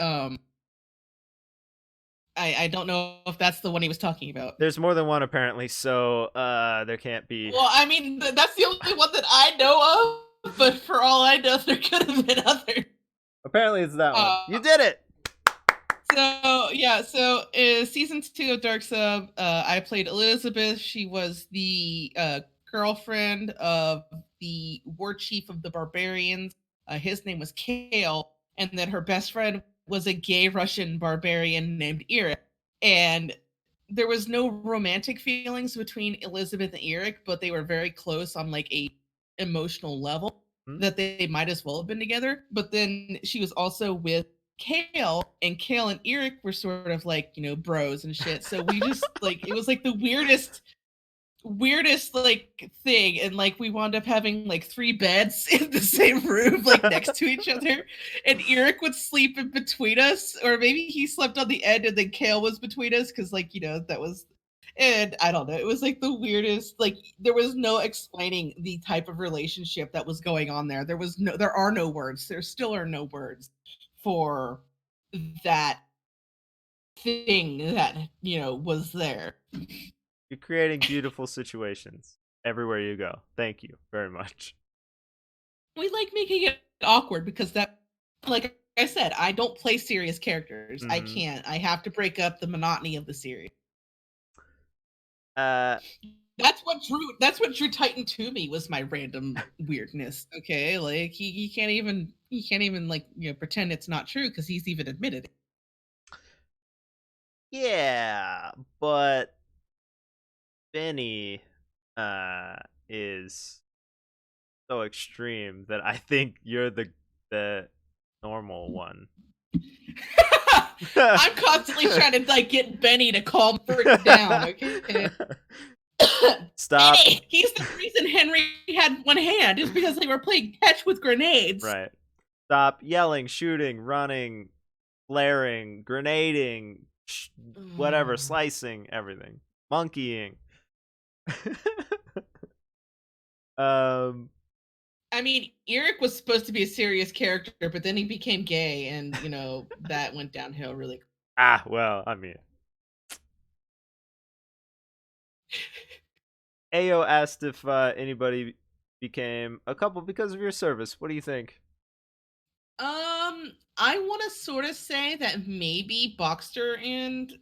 I don't know if that's the one he was talking about. There's more than one apparently, so there can't be. Well, I mean, that's the only one that I know of, but for all I know, there could have been others. Apparently, it's that one. You Uh, did it. so yeah, so season 2 of Dark Sub, I played Elizabeth. She was the girlfriend of the war chief of the barbarians. His name was Kale, and then her best friend was a gay Russian barbarian named Eric. And there was no romantic feelings between Elizabeth and Eric, but they were very close on like a emotional level Hmm? that they might as well have been together. But then she was also with Kale, and Kale and Eric were sort of like, bros and shit. So we just like it was like the weirdest like thing, and like we wound up having like 3 beds in the same room like next to each other, and Eric would sleep in between us, or maybe he slept on the end and then Kale was between us because like that was. And I don't know, it was like the weirdest, like there was no explaining the type of relationship that was going on there. There are no words, there still are no words for that thing that was there. You're creating beautiful situations everywhere you go. Thank you very much. We like making it awkward because that, like I said, I don't play serious characters. I Hmm. can't. I have to break up the monotony of the series. Uh, That's what drew Titan to me, was my random weirdness. Okay, like he can't even like pretend it's not true because he's even admitted it. yeah, but Benny is so extreme that I think you're the normal one. I'm constantly trying to like get Benny to calm Bert down. Okay. Stop. Benny, he's the reason Henry had one hand, is because they were playing catch with grenades. Right. Stop yelling, shooting, running, flaring, grenading, whatever, slicing, everything, monkeying. um. I mean, Eric was supposed to be a serious character, but then he became gay, and that went downhill really. Ah. Well. I mean. Ao asked if anybody became a couple because of your service. What do you think? I want to sort of say that maybe Boxster and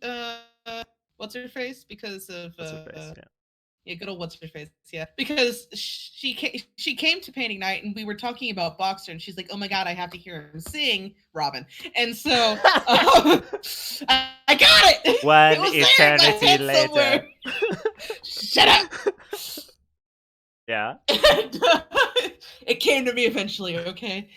what's her face, because of What's her face? Yeah. yeah, good old what's her face, yeah, because she came to painting night and we were talking about Boxster, and she's like, oh my god, I have to hear him sing Robin, and so I got it. It One was there in my eternity head later. somewhere. Shut up. Yeah. And, it came to me eventually. Okay.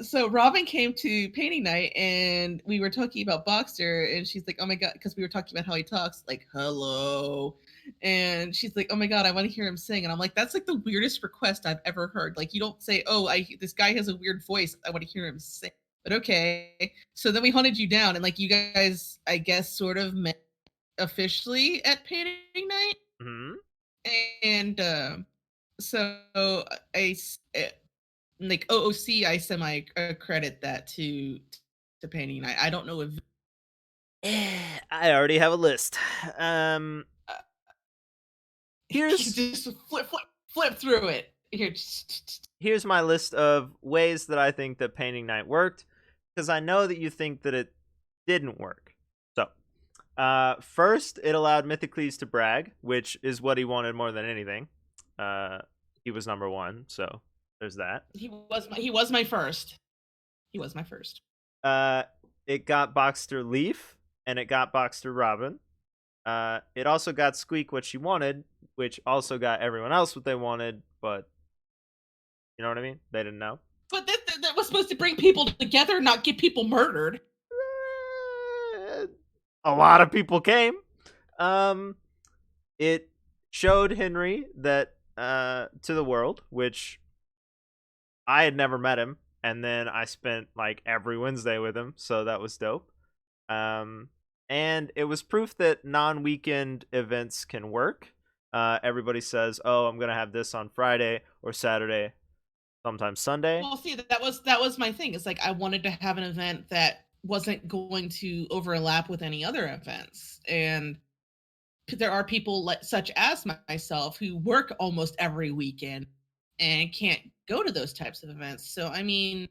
So Robin came to painting night and we were talking about Boxer, and she's like, oh my god, because we were talking about how he talks like hello, and she's like, oh my god, I want to hear him sing, and I'm like, that's like the weirdest request I've ever heard. Like, you don't say, oh, this guy has a weird voice, I want to hear him sing. But okay. So then we hunted you down, and like you guys, I guess, sort of met officially at painting night. Hmm. And so I like OOC, I semi credit that to painting. I don't know if I already have a list. uh, Here's just flip through it. Here. Here's my list of ways that I think that painting night worked, because I know that you think that it didn't work. So, first, it allowed Mythocles to brag, which is what he wanted more than anything. He was number one, so there's that. He was my first. He was my first. Uh, it got Boxster Leaf, and it got Boxster Robin. It also got Squeak what she wanted, which also got everyone else what they wanted, but you know what I mean? They didn't know. But that was supposed to bring people together, not get people murdered. A lot of people came. It showed Henry that to the world, which I had never met him, and then I spent like every Wednesday with him, so that was dope. And it was proof that non-weekend events can work. Everybody says, "Oh, I'm gonna have this on Friday or Saturday, sometimes Sunday." Well, see, that was my thing. It's like I wanted to have an event that wasn't going to overlap with any other events, and there are people like such as myself who work almost every weekend and can't go to those types of events. So I mean,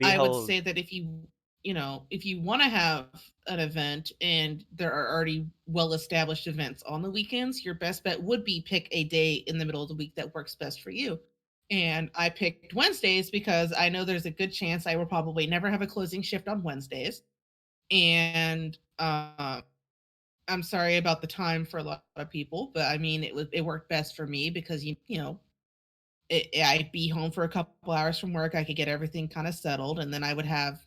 I would Behold, say that if you want to have an event and there are already well established events on the weekends, your best bet would be pick a day in the middle of the week that works best for you. And I picked Wednesdays because I know there's a good chance I will probably never have a closing shift on Wednesdays. And I'm sorry about the time for a lot of people, but I mean it worked best for me because I'd be home for a couple hours from work. I could get everything kind of settled, and then I would have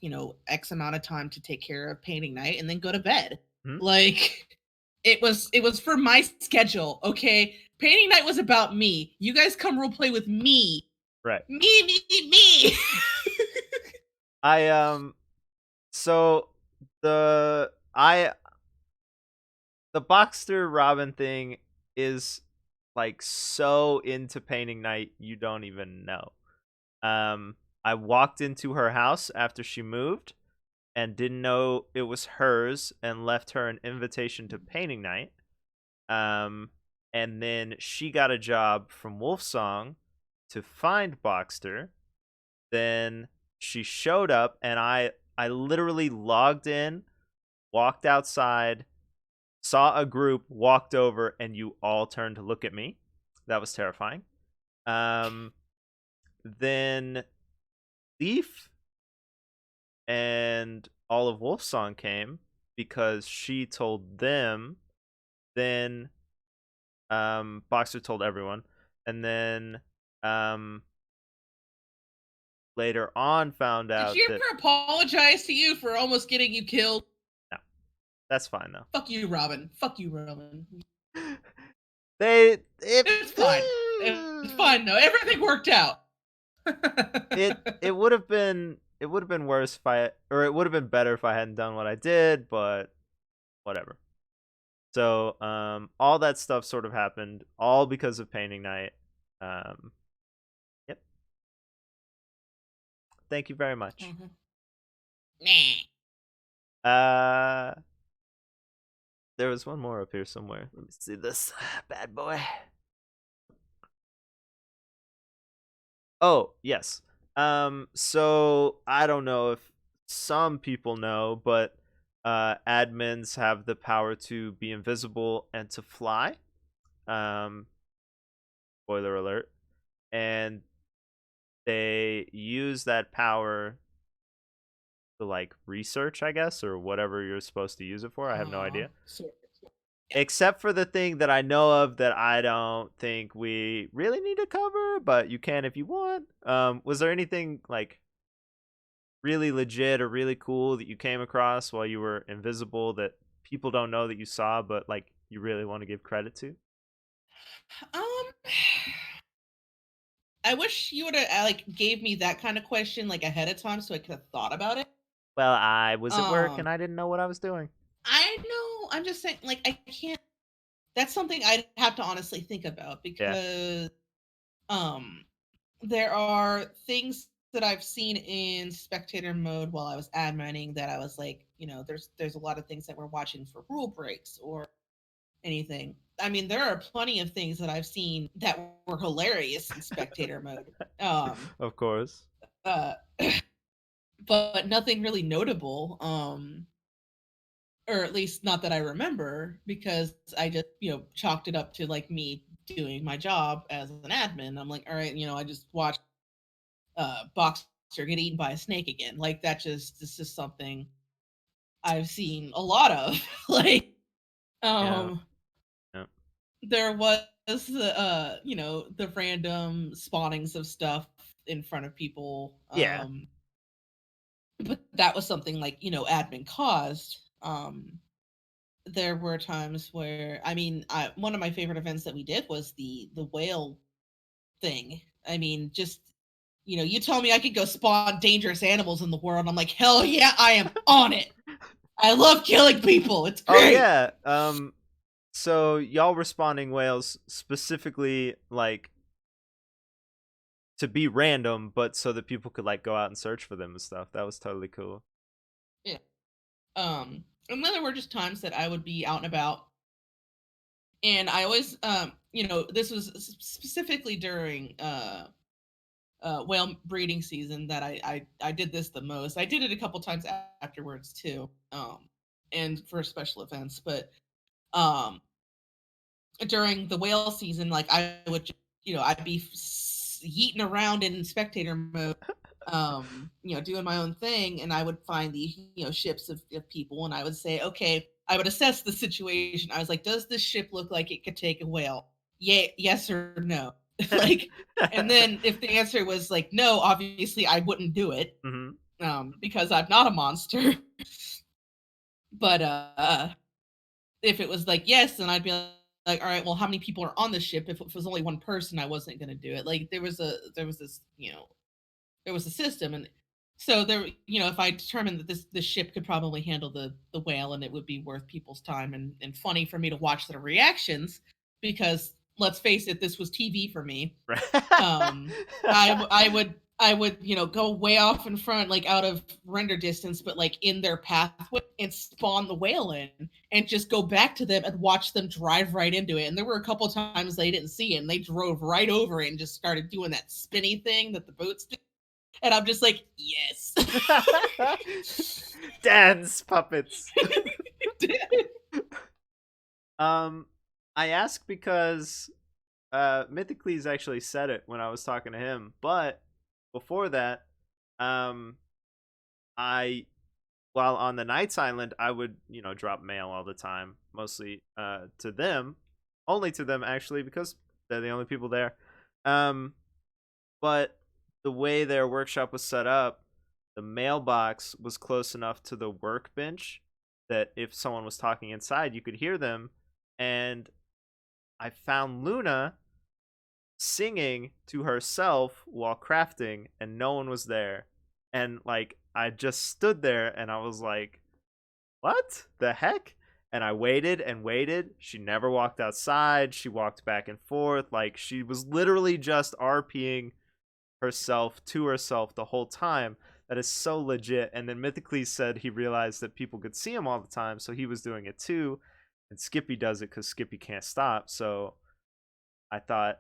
X amount of time to take care of painting night, and then go to bed. hmm? Like it was for my schedule. Okay, painting night was about me. You guys come role play with me, Right. me. I so the I the Boxster Robin thing is like so into painting night you don't even know. I walked into her house after she moved and didn't know it was hers and left her an invitation to painting night. Um and then she got a job from Wolfsong to find Boxster. Then she showed up and I literally logged in, walked outside, saw a group, walked over, and you all turned to look at me. That was terrifying. Um, then Leaf and all of Wolfsong came because she told them. Then Boxer told everyone, and then um, later on found Did out she that ever apologize to you for almost getting you killed? no, that's fine though. Fuck you, Robin. Fuck you, Robin. They it It's fine. It's fine though. Everything worked out. it would have been worse if I or it would have been better if I hadn't done what I did, but whatever. So all that stuff sort of happened all because of painting night. Um yep. Thank you very much. Mhm. Uh there was one more up here somewhere. Let me see this bad boy. Oh, yes. So I don't know if some people know, but admins have the power to be invisible and to fly. Um, Spoiler alert. And they use that power to like research, I guess, or whatever you're supposed to use it for. I have no idea. So, yeah. Except for the thing that I know of that I don't think we really need to cover, but you can if you want. Was there anything like really legit or really cool that you came across while you were invisible that people don't know that you saw, but like you really want to give credit to? Um, I wish you would have like gave me that kind of question like ahead of time so I could have thought about it. Well, I was at work and Um, I didn't know what I was doing. I know. I'm just saying, like, I can't. That's something I'd have to honestly think about Yeah. because um, there are things that I've seen in spectator mode while I was adminning that I was like, there's a lot of things that we're watching for rule breaks or anything. I mean, there are plenty of things that I've seen that were hilarious in spectator mode. Of course. Uh, but nothing really notable. Or at least not that I remember, because I just, chalked it up to like me doing my job as an admin. I'm like, all right, I just watched Boxer get eaten by a snake again. Like this is something I've seen a lot of. like, Yeah. um, Yeah. there was the random spawnings of stuff in front of people. Yeah. But that was something like, admin caused. There were times where, I mean, one of my favorite events that we did was the whale thing. I mean, just, you tell me I could go spawn dangerous animals in the world, I'm like, hell yeah, I am on it. I love killing people. It's Oh great. yeah. So y'all were spawning whales specifically like to be random, but so that people could like go out and search for them and stuff. That was totally cool. Yeah. And then there were just times that I would be out and about, and I always, this was specifically during whale breeding season that I did this the most. I did it a couple times afterwards too, and for special events. But um, during the whale season, like I would, I'd be yeeting around in spectator mode, doing my own thing, and I would find these, ships of people, and I would say, okay, I would assess the situation. I was like, does this ship look like it could take a whale? Yeah, yes or no. like, and then if the answer was like no, obviously I wouldn't do it, Hmm. because I'm not a monster. but if it was like yes, then I'd be like, all right, well, how many people are on the ship? If it was only one person, I wasn't going to do it. Like there was this, there was a system, and so there, if I determined that this ship could probably handle the whale, and it would be worth people's time and funny for me to watch their reactions, because let's face it, this was TV for me. I would go way off in front, like out of render distance, but like in their pathway, and spawn the whale in, and just go back to them and watch them drive right into it. And there were a couple times they didn't see it, and they drove right over it and just started doing that spinny thing that the boats do. And I'm just like, yes. Dance puppets. um, I ask because Mythicles actually said it when I was talking to him, but before that, um, I while on the Knights Island, I would drop mail all the time, mostly to them, only to them actually because they're the only people there. Um, but the way their workshop was set up, the mailbox was close enough to the workbench that if someone was talking inside, you could hear them. And I found Luna singing to herself while crafting, and no one was there. And like, I just stood there and I was like, what the heck? And I waited and waited. She never walked outside. She walked back and forth. Like, she was literally just RPing herself to herself the whole time. That is so legit. And then Mythicles said he realized that people could see him all the time, so he was doing it too. And Skippy does it because Skippy can't stop. So I thought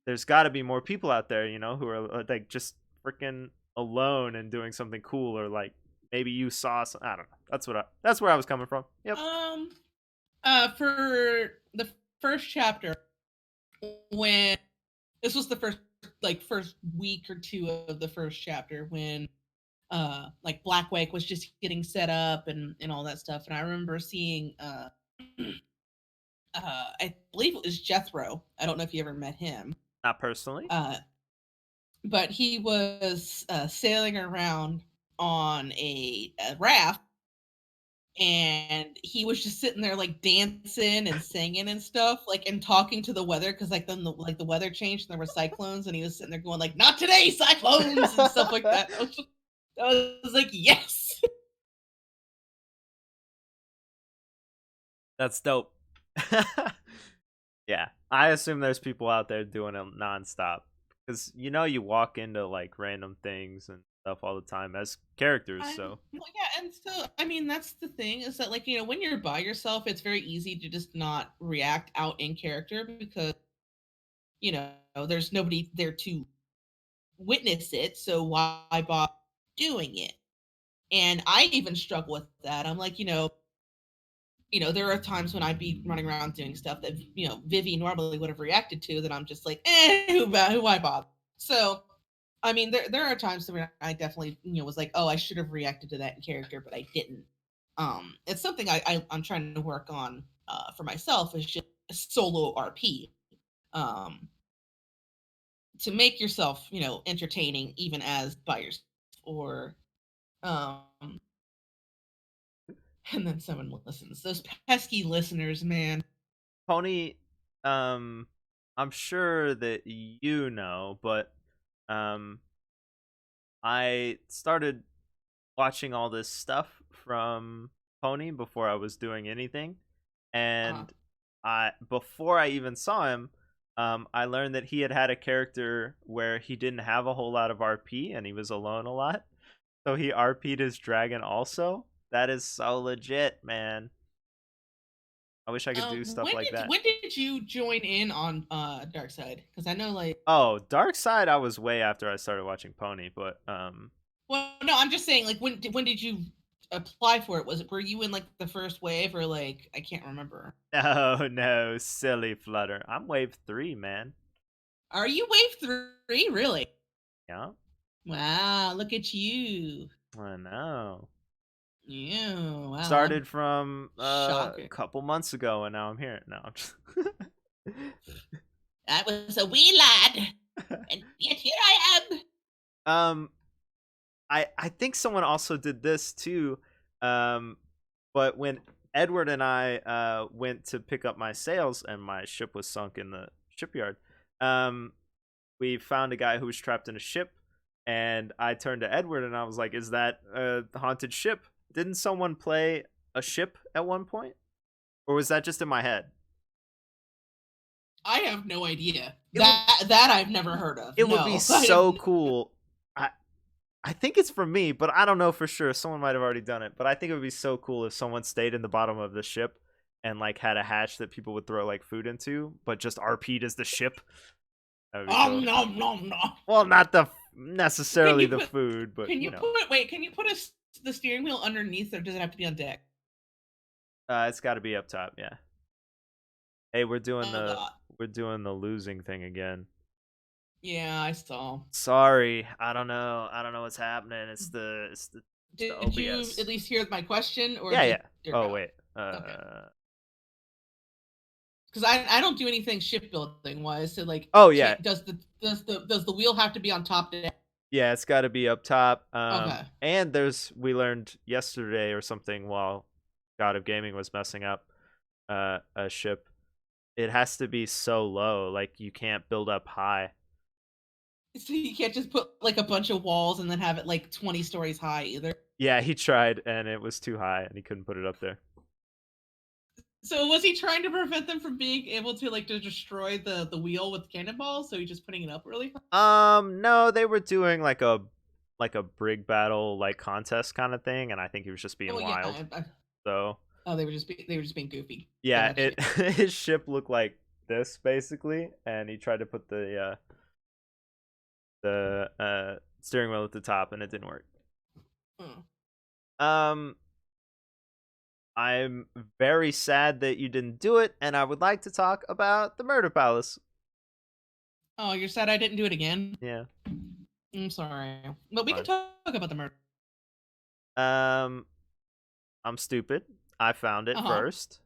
there's got to be more people out there, who are like just freaking alone and doing something cool, or like maybe you saw some. I don't know. That's where I was coming from. Yep. For the first chapter, when this was the first week or two of the first chapter, when like Blackwake was just getting set up and all that stuff, and I remember seeing I believe it was Jethro. I don't know if you ever met him. Not personally. uh but he was sailing around on a raft, and he was just sitting there like dancing and singing and stuff, like, and talking to the weather, because like then the weather changed and there were cyclones, and he was sitting there going like, not today, cyclones, and stuff like that. I was like, yes. That's dope. Yeah, I assume there's people out there doing it nonstop because you walk into like random things and stuff all the time as characters. I So well, yeah, and so I mean that's the thing is that like when you're by yourself, it's very easy to just not react out in character because you know there's nobody there to witness it. So why bother doing it? And I even struggle with that. I'm like, there are times when I'd be running around doing stuff that Vivi normally would have reacted to that I'm just like, who I bother. So I mean, there are times where I definitely was like, oh, I should have reacted to that in character, but I didn't. It's something I'm trying to work on for myself is just solo RP. Um, to make yourself entertaining even as by yourself or um and then someone listens. Those pesky listeners, man. Pony, um, I'm sure that you know, but um, I started watching all this stuff from Pony before I was doing anything, Uh, and I before I even saw him, I learned that he had a character where he didn't have a whole lot of RP and he was alone a lot, so he RP'd his dragon also. That is so legit, man. I wish I could do stuff like that. when did you join in on Dark Side? Because I know like Oh, Dark Side, I was way after I started watching Pony, but well no I'm just saying like when did you apply for it? Were you in like the first wave or like I can't remember. no, no, silly Flutter. I'm wave 3, man. Are you wave 3 really? Yeah, Wow, look at you. I know. Yeah, wow, I'm Started from a shocker. couple months ago, and now I'm here. Now I'm just. I was a wee lad, and yet here I am. um, I think someone also did this too. Um, but when Edward and I went to pick up my sails and my ship was sunk in the shipyard, um, we found a guy who was trapped in a ship, and I turned to Edward and I was like, "Is that a haunted ship? Didn't someone play a ship at one point, or was that just in my head?" I have no idea. It would That I've never heard of. it would be No, I so have. cool. I think it's for me, but I don't know for sure. Someone might have already done it, but I think it would be so cool if someone stayed in the bottom of the ship and like had a hatch that people would throw like food into, but just RP'd as the ship. That would be cool. Nom nom nom. Well, not the Can necessarily you the put? food, but Can you put? Wait. Can you put the steering wheel underneath, or does it have to be on deck? it's got to be up top. Yeah. Hey, Oh God. we're doing the losing thing again. Yeah, I saw. Sorry, I don't know what's happening. It's the Did you OBS. at least hear my question, or Yeah, did yeah. it Oh go? wait. Okay. Because I don't do anything shipbuilding wise. So like, Oh yeah. does the wheel have to be on top deck? Yeah, it's got to be up top. Okay. And we learned yesterday or something while God of Gaming was messing up a ship. It has to be so low, like you can't build up high. So you can't just put like a bunch of walls and then have it like 20 stories high either. Yeah, he tried and it was too high and he couldn't put it up there. So was he trying to prevent them from being able to like to destroy the wheel with cannonballs? So he's just putting it up really high? No, they were doing like a brig battle like contest kind of thing, and I think he was just being Oh yeah. wild. So Oh, they were just being goofy. yeah, Gotcha. it his ship looked like this basically, and he tried to put the steering wheel at the top, and it didn't work. Hmm. Um, I'm very sad that you didn't do it, and I would like to talk about the Murder Palace. Oh, you're sad I didn't do it again. Yeah. I'm sorry, but we can Fine. talk about the murder. Um, I'm stupid. I found it Uh huh. first.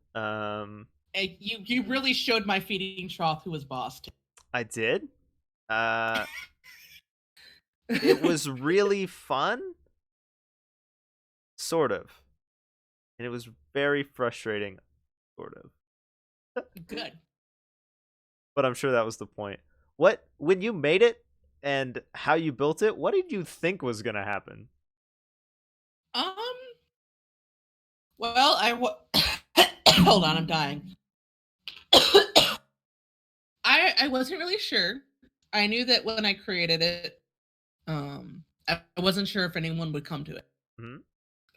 Hey, you really showed my feeding trough who was boss. I did. Uh, it was really fun, sort of, and it was very frustrating, sort of. Good. But I'm sure that was the point. What when you made it and how you built it? What did you think was gonna happen? Um. Well, hold on, I'm dying. I wasn't really sure. I knew that when I created it, I wasn't sure if anyone would come to it. Hmm.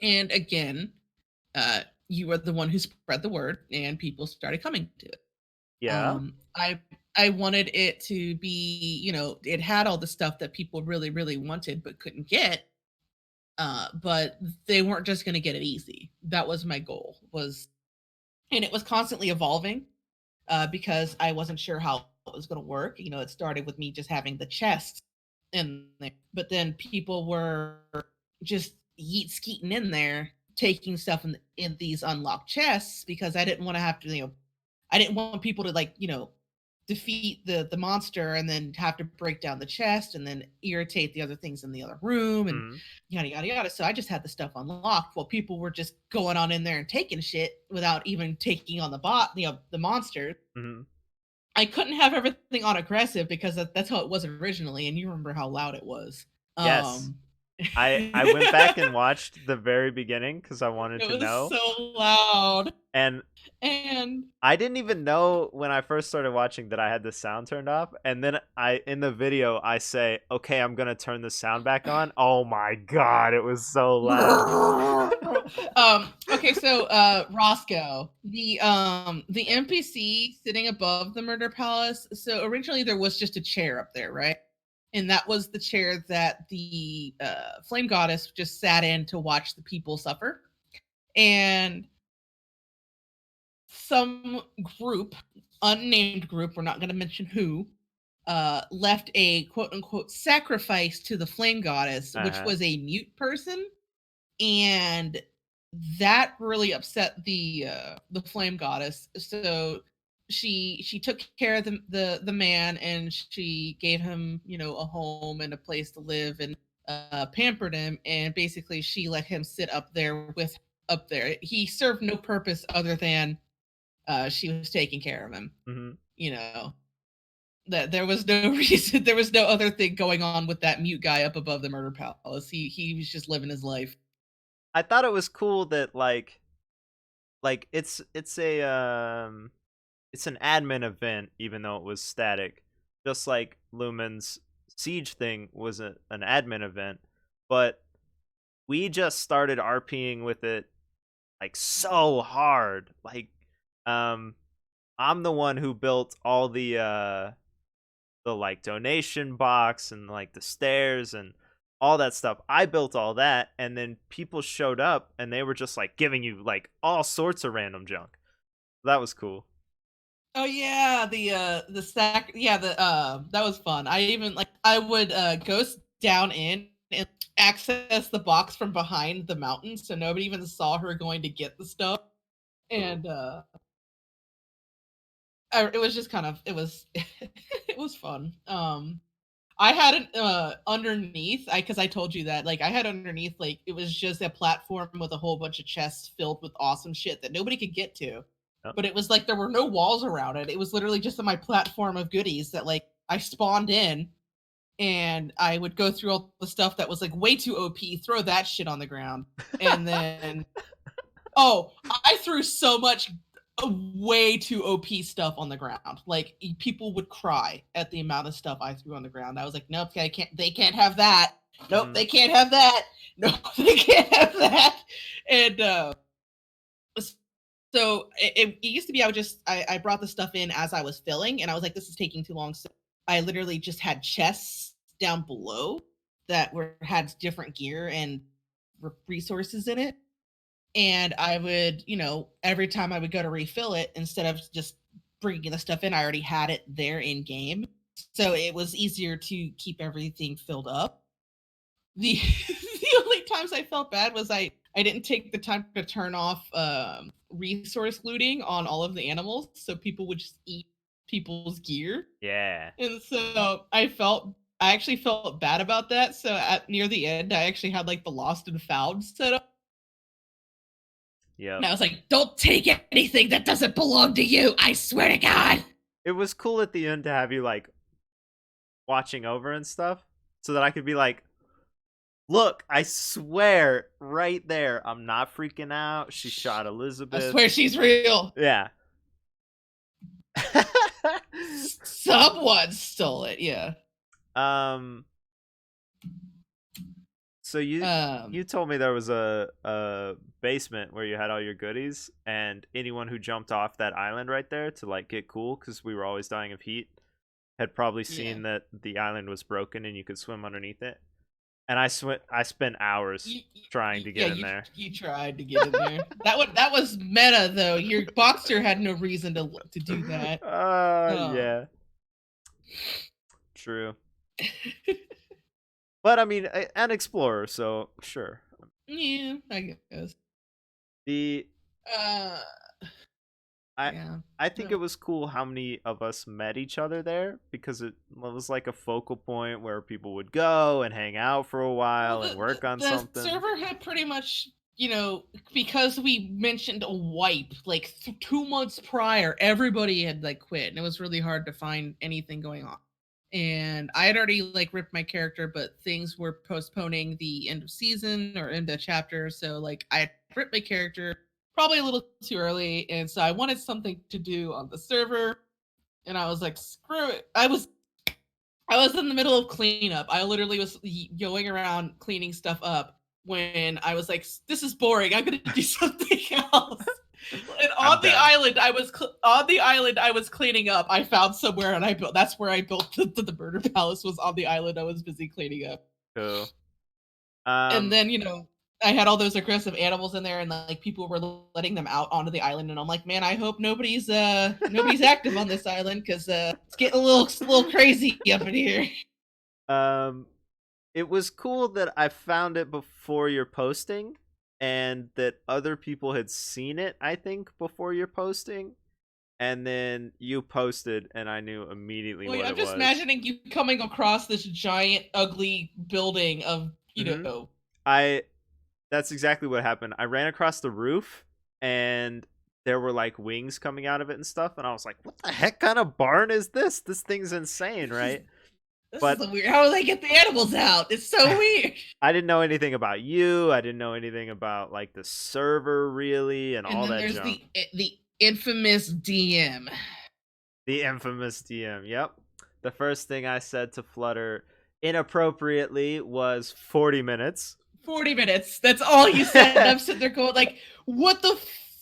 And again, you were the one who spread the word, and people started coming to it. Yeah. I wanted it to be, it had all the stuff that people really, really wanted but couldn't get. But they weren't just going to get it easy. That was my goal. And it was constantly evolving because I wasn't sure how it was going to work. It started with me just having the chest in there, but then people were just yeet skeeting in there, taking stuff in these unlocked chests because I didn't want to have to, I didn't want people to like, defeat the monster and then have to break down the chest and then irritate the other things in the other room and Hmm. yada yada yada. So I just had the stuff unlocked while people were just going on in there and taking shit without even taking on the monster. Hmm. I couldn't have everything on aggressive because that's how it was originally, and you remember how loud it was. Yes. Um, I went back and watched the very beginning because I wanted it to was know, so loud, and and I didn't even know when I first started watching that I had the sound turned off, and then I in the video I say, "Okay, I'm gonna turn the sound back on." Oh my god, it was so loud. okay, so Roscoe, the NPC sitting above the murder palace. So originally there was just a chair up there, right? And that was the chair that the flame goddess just sat in to watch the people suffer. And some group, unnamed group, we're not going to mention who, left a quote unquote sacrifice to the flame goddess, which Uh-huh. was a mute person, and that really upset the flame goddess. So she took care of the man, and she gave him a home and a place to live, and pampered him, and basically she let him sit up there. He served no purpose other than she was taking care of him. Mhm. You know that there was no reason, there was no other thing going on with that mute guy up above the murder palace. He was just living his life. I thought it was cool that it's a it's an admin event even though it was static. Just like Lumen's Siege thing was an admin event, but we just started RPing with it like so hard. Like um I'm the one who built all the like donation box and like the stairs and all that stuff. I built all that, and then people showed up and they were just like giving you like all sorts of random junk. That was cool. Oh yeah, the sack, yeah, the that was fun. I even like I would down in and access the box from behind the mountain so nobody even saw her going to get the stuff. Cool. And it was just kind of it was it was fun. I had it underneath, I because I told you that like I had underneath like it was just a platform with a whole bunch of chests filled with awesome shit that nobody could get to. Yep. But it was like there were no walls around it. It was literally just on my platform of goodies that like I spawned in, and I would go through all the stuff that was like way too OP, throw that shit on the ground. And then oh, I threw so much way too OP stuff on the ground. Like people would cry at the amount of stuff I threw on the ground. I was like, nope, I can't. They can't have that. Nope, Mhm. they can't have that. Nope, they can't have that. And so it used to be I brought the stuff in as I was filling, and I was like, this is taking too long. So I literally just had chests down below that were had different gear and resources in it, and I would, every time I would go to refill it, instead of just bringing the stuff in, I already had it there in game. So it was easier to keep everything filled up. The the only times I felt bad was I didn't take the time to turn off resource looting on all of the animals, so people would just eat people's gear. Yeah. And so I actually felt bad about that. So at near the end, I actually had like the lost and found set up. And Yep. I was like, don't take anything that doesn't belong to you. I swear to God. It was cool at the end to have you like watching over and stuff so that I could be like, "Look, I swear right there, I'm not freaking out. She shot I Elizabeth." swear she's real. Yeah. Someone stole it. Yeah. um So you Um, you told me there was a basement where you had all your goodies, and anyone who jumped off that island right there to like get cool, because we were always dying of heat, had probably yeah. seen that the island was broken and you could swim underneath it. And I spent hours trying to Yeah, get in there. you tried to get in there. That was meta though. Your boxer had no reason to do that. Oh. Yeah, true. But I mean, an explorer, so sure. Yeah, I guess. The Uh, I yeah. I think it No. was cool how many of us met each other there, because it was like a focal point where people would go and hang out for a Well, while and work on the something. server had pretty much, because we mentioned a wipe like 2 months prior, everybody had like quit, and it was really hard to find anything going on. And I had already like ripped my character, but things were postponing the end of season or end of chapter, so like I had ripped my character probably a little too early, and so I wanted something to do on the server, and I was like, screw it. I was in the middle of cleanup. I literally was going around cleaning stuff up when I was like, "This is boring. I'm gonna do something else." And I'm on the done. island, on the island I was cleaning up. I found somewhere, and I built. That's where I built the murder palace. Was on the island I was busy cleaning up. Cool. And Um, then I had all those aggressive animals in there, and like people were letting them out onto the island, and I'm like, man, I hope nobody's active on this island because it's getting a little crazy up in here. um, it was cool that I found it before your posting, and that other people had seen it, I think, before your posting, and then you posted and I knew immediately Wait, what I'm it just was. imagining you coming across this giant, ugly building of, Mhm. I That's exactly what happened. I ran across the roof, and there were like wings coming out of it and stuff, and I was like, "What the heck kind of barn is this? This thing's insane, this is right?" this is But the weird. How do they get the animals out? It's so weird. I didn't know anything about you. I didn't know anything about like the server really and And all then that there's junk. the infamous DM. The infamous DM. Yep. The first thing I said to Flutter inappropriately was 40 minutes. 40 minutes. That's all you said. And I'm sitting there going, like, what the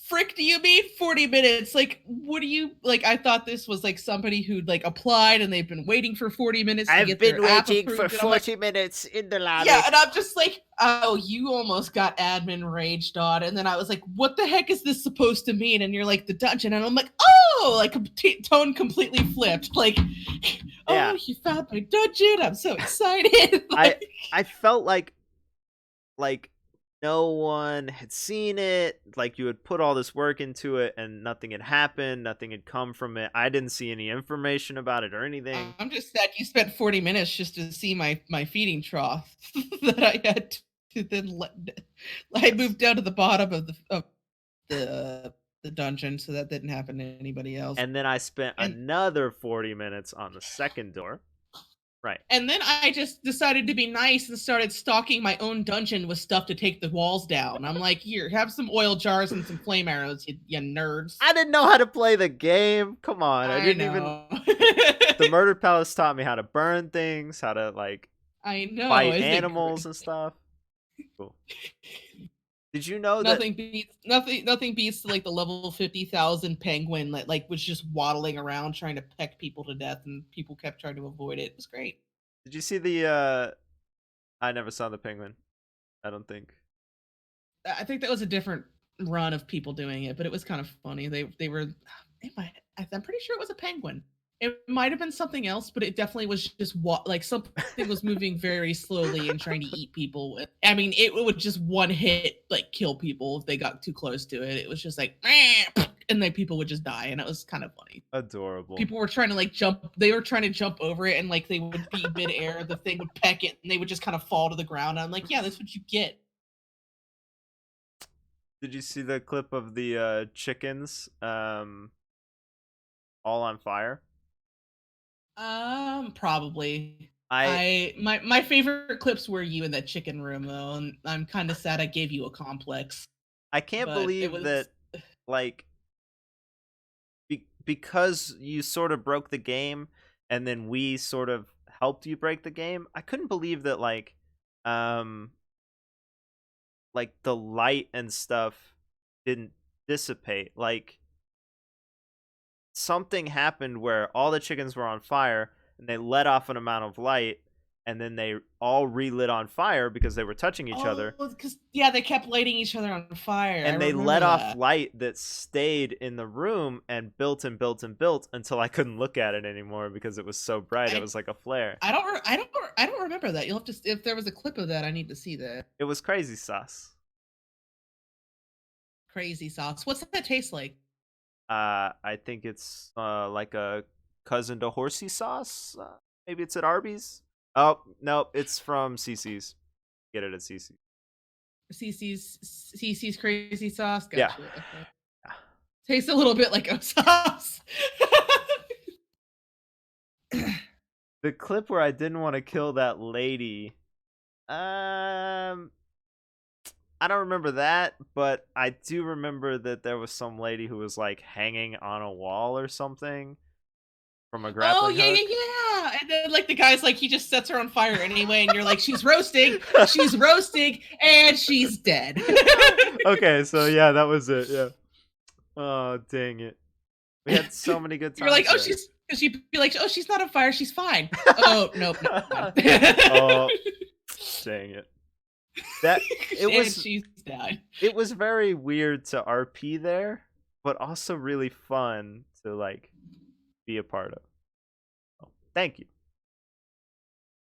frick do you mean 40 minutes? Like, what do you like? I thought this was like somebody who'd like applied and they've been waiting for 40 minutes to I've get been their app waiting for approved. And I'm like, 40 minutes in the yeah, lobby. and I'm just like, oh, you almost got admin raged on. And then I was like, what the heck is this supposed to mean? And you're like, the dungeon. And I'm like, oh, like tone completely flipped. Like, Yeah. oh, you found my dungeon. I'm so excited. I Like, I felt like no one had seen it, like you had put all this work into it and nothing had happened, nothing had come from it. I didn't see any information about it or anything. I'm just sad you spent 40 minutes just to see my feeding trough that I had to then let. I moved down to the bottom of the dungeon, so that didn't happen to anybody else. And then I spent And another 40 minutes on the second door. Right. and then I just decided to be nice and started stocking my own dungeon with stuff to take the walls down. I'm like, here, have some oil jars and some flame arrows, you nerds. I didn't know how to play the game. Come on. I I didn't even know. The Murder Palace taught me how to burn things, how to like I know. fight Isn't it animals great? and stuff. Cool. Did you know that Nothing beats like the level 50,000 penguin that like was just waddling around trying to peck people to death, and people kept trying to avoid it. It was great. did you see the I never saw the penguin. I don't think. I think that was a different run of people doing it, but it was kind of funny. They were I'm pretty sure it was a penguin. It might have been something else, but it definitely was just like something was moving very slowly and trying to eat people. I mean, it would just one hit like kill people if they got too close to it. It was just like, and then people would just die, and it was kind of funny. Adorable. People were trying to like jump. They were trying to jump over it, and like they would be midair. The thing would peck it, and they would just kind of fall to the ground. And I'm like, yeah, that's what you get. Did you see the clip of the chickens all on fire? Probably. I My favorite clips were you in that chicken room though, and I'm kind of sad I gave you a complex, I can't but it believe was that, like, because you sort of broke the game and then we sort of helped you break the game. I couldn't believe that, like, um like the light and stuff didn't dissipate. Like something happened where all the chickens were on fire and they let off an amount of light and then they all relit on fire because they were touching each Oh, other, because yeah, they kept lighting each other on fire. I and they remember let off that. light that stayed in the room and built and built and built until I couldn't look at it anymore because it was so bright. It I was like a flare. I don't remember that. You'll have to, if there was a clip of that, I need to see that. It was crazy sauce. Crazy sauce. What's that taste like? I think it's like a cousin to horsey sauce. Maybe it's at Arby's. Oh no, it's from CC's. Get it at CC's. CC's crazy sauce. Yeah. Gotcha. Okay. Yeah. Tastes a little bit like O sauce. The clip where I didn't want to kill that lady. Um, I don't remember that, but I do remember that there was some lady who was like hanging on a wall or something from a Oh grappling yeah, yeah, hook. yeah. And then like the guy's like he just sets her on fire anyway, and you're like, she's roasting, and she's dead. Okay, so yeah, that was it. Yeah. Oh, dang it. We had so many good You're like, times oh, there. she's because she'd be like, oh, she's not on fire, she's fine. Oh, nope, not fine. Oh, dang it. That it And was she's died. it was very weird to RP there, but also really fun to like be a part of. Oh, thank you.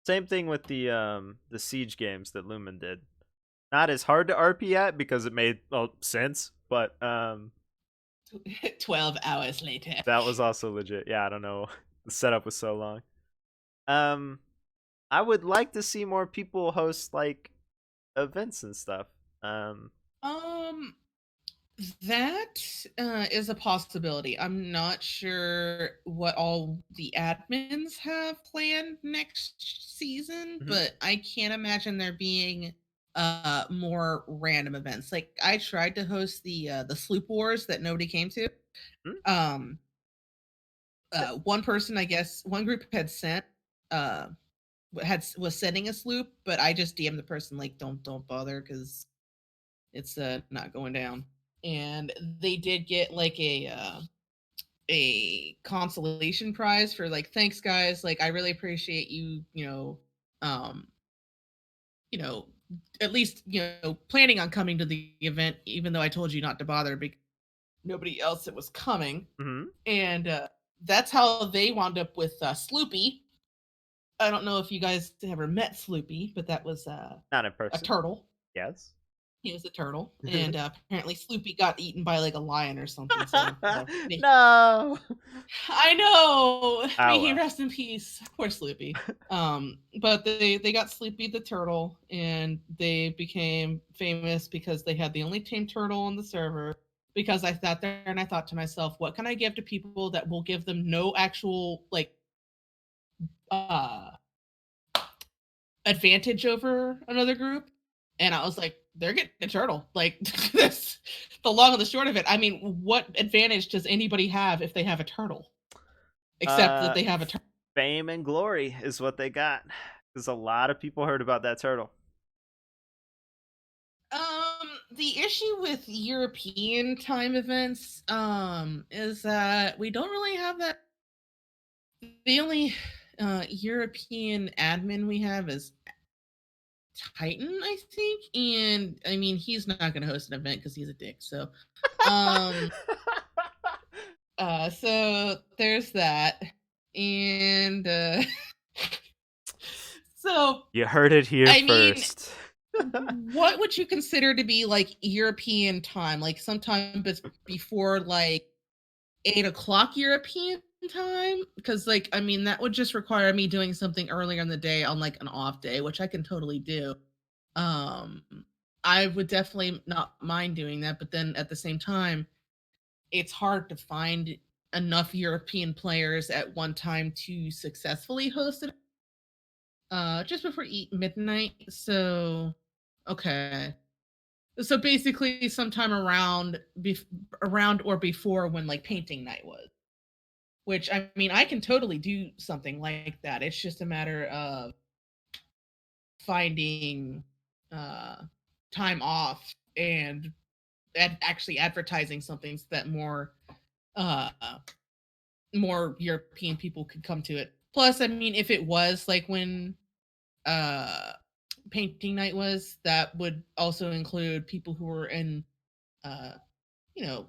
Same thing with the Siege games that Lumen did. Not as hard to RP at because it made sense, but 12 hours later. that was also legit. Yeah, I don't know. The setup was so long. Um I would like to see more people host like events and stuff. Um, that is a possibility. I'm not sure what all the admins have planned next season, Mhm. but I can't imagine there being more random events. Like I tried to host the Sloop Wars that nobody came to. Hmm? Um, one person, I guess, one group had sent uh was sending a sloop, but I just DM'd the person like don't bother because it's not going down. And they did get like a consolation prize for like thanks guys, like I really appreciate you, um you know at least planning on coming to the event even though I told you not to bother because nobody else that was coming. Mhm. And that's how they wound up with Sloopy. I don't know if you guys ever met Sloopy, but that was Not in a person. turtle. Yes. He was a turtle, and apparently Sloopy got eaten by like a lion or something. So No. I know. Ah May he well. rest in peace. Poor Sloopy. But they got Sloopy the turtle, and they became famous because they had the only tame turtle on the server. Because I sat there and I thought to myself, what can I give to people that will give them no actual like uh advantage over another group? And I was like, they're getting a turtle. Like this, the long and the short of it. I mean, what advantage does anybody have if they have a turtle? Except that Uh they have a turtle. Fame and glory is what they got. Cuz a lot of people heard about that turtle. The issue with European time events, is that we don't really have that. The only European admin we have is Titan, I think, and I mean he's not going to host an event because he's a dick. So, um, so there's that, and so You heard it here I mean, first. what would you consider to be like European time? Like sometime before like 8 o'clock European time? Because like I mean that would just require me doing something earlier in the day on like an off day, which I can totally do. Um, I would definitely not mind doing that, but then at the same time, it's hard to find enough European players at one time to successfully host it. Just before midnight. So, okay. So basically, sometime around or before when like painting night was. Which I mean, I can totally do something like that. It's just a matter of finding uh time off and actually advertising something so that uh more European people could come to it. Plus, I mean, if it was like when uh painting night was, that would also include people who were in uh you know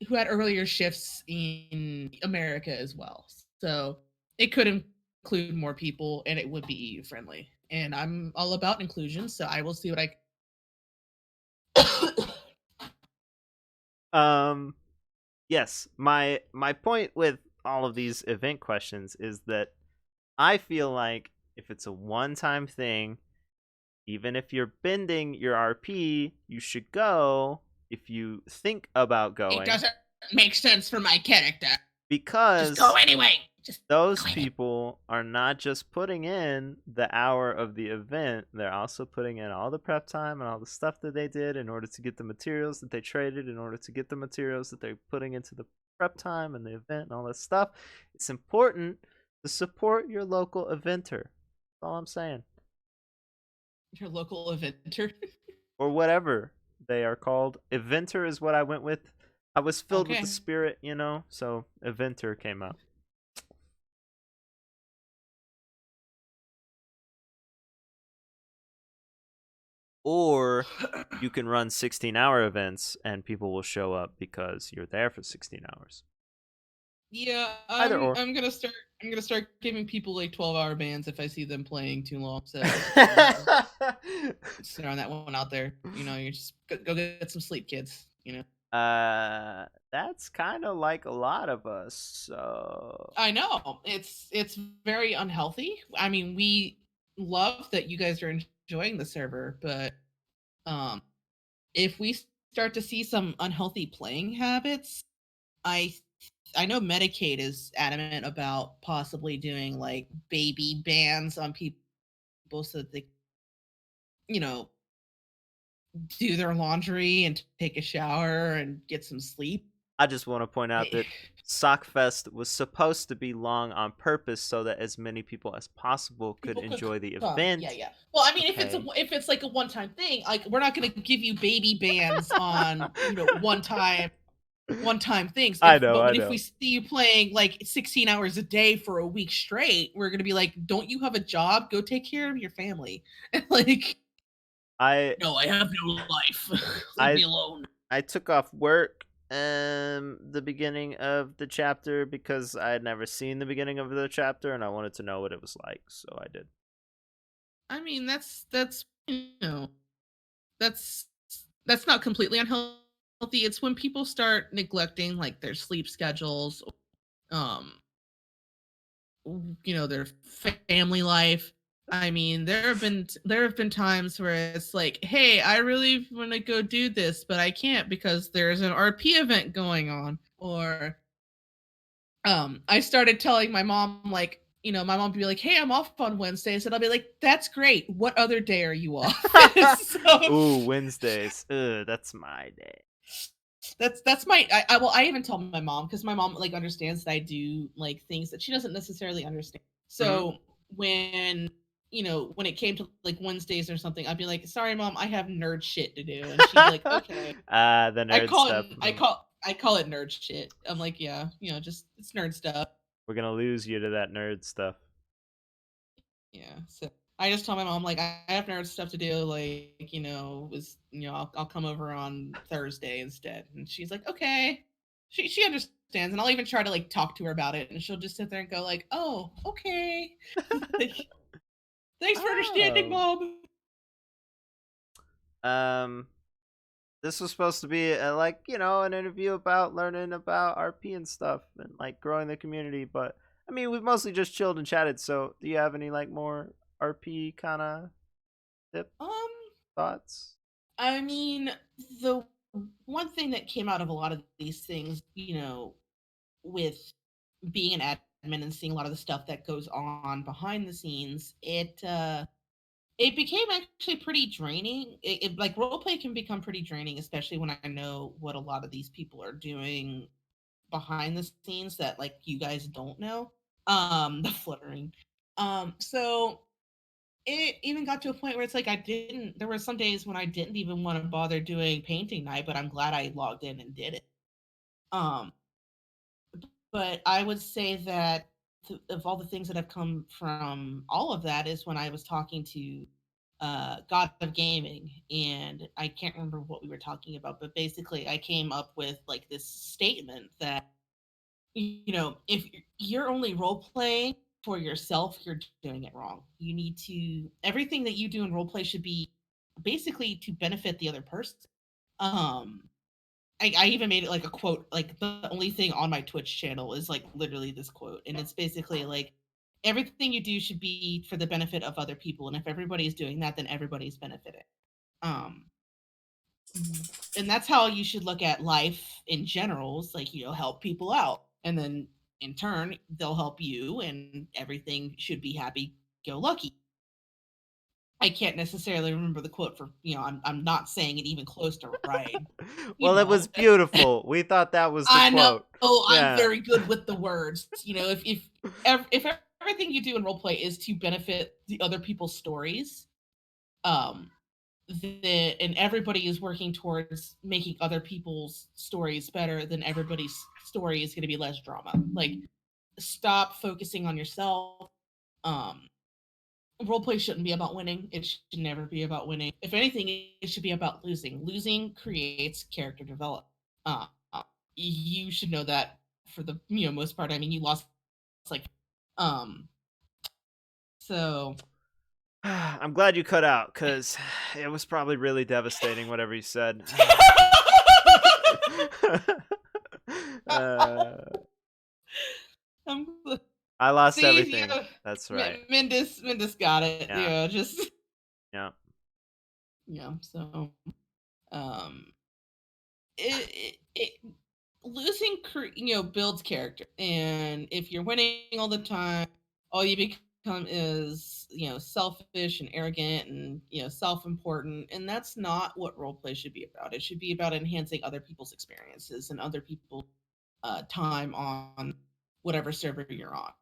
who had earlier shifts in America as well. So it could include more people and it would be EU friendly. And I'm all about inclusion, so I will see what Um, yes, my point with all of these event questions is that I feel like if it's a one-time thing, even if you're bending your RP, you should go if you think about it going doesn't make sense for my character. Just go because anyway. Just those go ahead. people are not just putting in the hour of the event, they're also putting in all the prep time and all the stuff that they did in order to get the materials that they traded, in order to get the materials that they're putting into the prep time and the event and all that stuff. It's important to support your local eventer. That's all I'm saying. Your local eventer. Or whatever they are called. Eventer is what I went with. I was filled with the Okay. spirit, so Eventer came out. Or you can run 16-hour events and people will show up because you're there for 16 hours. Yeah, Either or. I'm gonna start giving people like 12-hour bans if I see them playing too long. So just throwing that one out there. You just go get some sleep, kids. That's kind of like a lot of us. So I know it's very unhealthy. I mean, we love that you guys are enjoying the server, but um, if we start to see some unhealthy playing habits, I I know Medicaid is adamant about possibly doing like baby bans on people so that they, you know, do their laundry and take a shower and get some sleep. I just want to point out Eh, that Sockfest was supposed to be long on purpose so that as many people as possible could People could enjoy the come. Yeah, event. yeah. Well, I mean, Okay. if it's like a one time thing, like we're not going to give you baby bans on one time things. I If know, but I if we know. see you playing like 16 hours a day for a week straight, we're going to be like, don't you have a job? Go take care of your family. And like, I no, I have no life. Leave I me alone. I took off work the beginning of the chapter because I had never seen the beginning of the chapter and I wanted to know what it was like, so I did. I mean, that's that's that's not completely unhealthy. It's when people start neglecting like their sleep schedules, um, their family life. I mean, there have been times where it's like, hey, I really want to go do this, but I can't because there's an RP event going on. Or I started telling my mom, like, my mom would be like, hey, I'm off on Wednesdays, and I'll be like, that's great. What other day are you off? So Ooh, Wednesdays. Ugh, that's my day. that's my I even tell my mom because my mom like understands that I do like things that she doesn't necessarily understand. Mhm. So when when it came to like Wednesdays or something, I'd be like, sorry mom, I have nerd shit to do, and she'd be like, okay. The nerd stuff. I call it nerd shit. I'm like, yeah, just it's nerd stuff. We're gonna lose you to that nerd stuff. Yeah. So I just tell my mom like I have nerd stuff to do. Like I'll come over on Thursday instead, and she's like okay. She understands, and I'll even try to like talk to her about it, and she'll just sit there and go like, oh okay, like thanks for understanding, Oh. mom. Um, this was supposed to be an interview about learning about RP and stuff and like growing the community. But I mean, we've mostly just chilled and chatted. So, do you have any like more RP kind of tip Um, thoughts? I mean the one thing that came out of a lot of these things, with being an admin and seeing a lot of the stuff that goes on behind the scenes, it became actually pretty draining. Like role play can become pretty draining, especially when I know what a lot of these people are doing behind the scenes that like you guys don't know. The fluttering. So it even got to a point where it's like I didn't. There were some days when I didn't even want to bother doing painting night, but I'm glad I logged in and did it. Um, but I would say that of all the things that have come from all of that is when I was talking to God of Gaming, and I can't remember what we were talking about, but basically I came up with like this statement that if you're only role playing for yourself, you're doing it wrong. You need to everything that you do in role play should be basically to benefit the other person. Um, I even made it like a quote. Like the only thing on my Twitch channel is like literally this quote, and it's basically like everything you do should be for the benefit of other people, and if everybody's doing that, then everybody's benefiting. Um, and that's how you should look at life in general. Is like help people out, and then in turn they'll help you, and everything should be happy go lucky. I can't necessarily remember the quote for I'm not saying it even close to right. Well, it was That's beautiful. We thought that was the I know quote. I'm Yeah. very good with the words. If everything you do in role play is to benefit the other people's stories, um, and everybody is working towards making other people's stories better, then everybody's story is going to be less drama. Like, stop focusing on yourself. Um, Role play shouldn't be about winning. It should never be about winning. If anything, it should be about losing. Losing creates character development. Uh, you should know that for the most part. I mean, you lost like um. So I'm glad you cut out because it was probably really devastating, whatever you said. uh, I'm I lost see, everything. That's right. Mendis got it. Yeah. Just Yeah. So um, it losing builds character, and if you're winning all the time, all you become is selfish and arrogant and self-important, and that's not what role play should be about. It should be about enhancing other people's experiences and other people's time on whatever server you're on.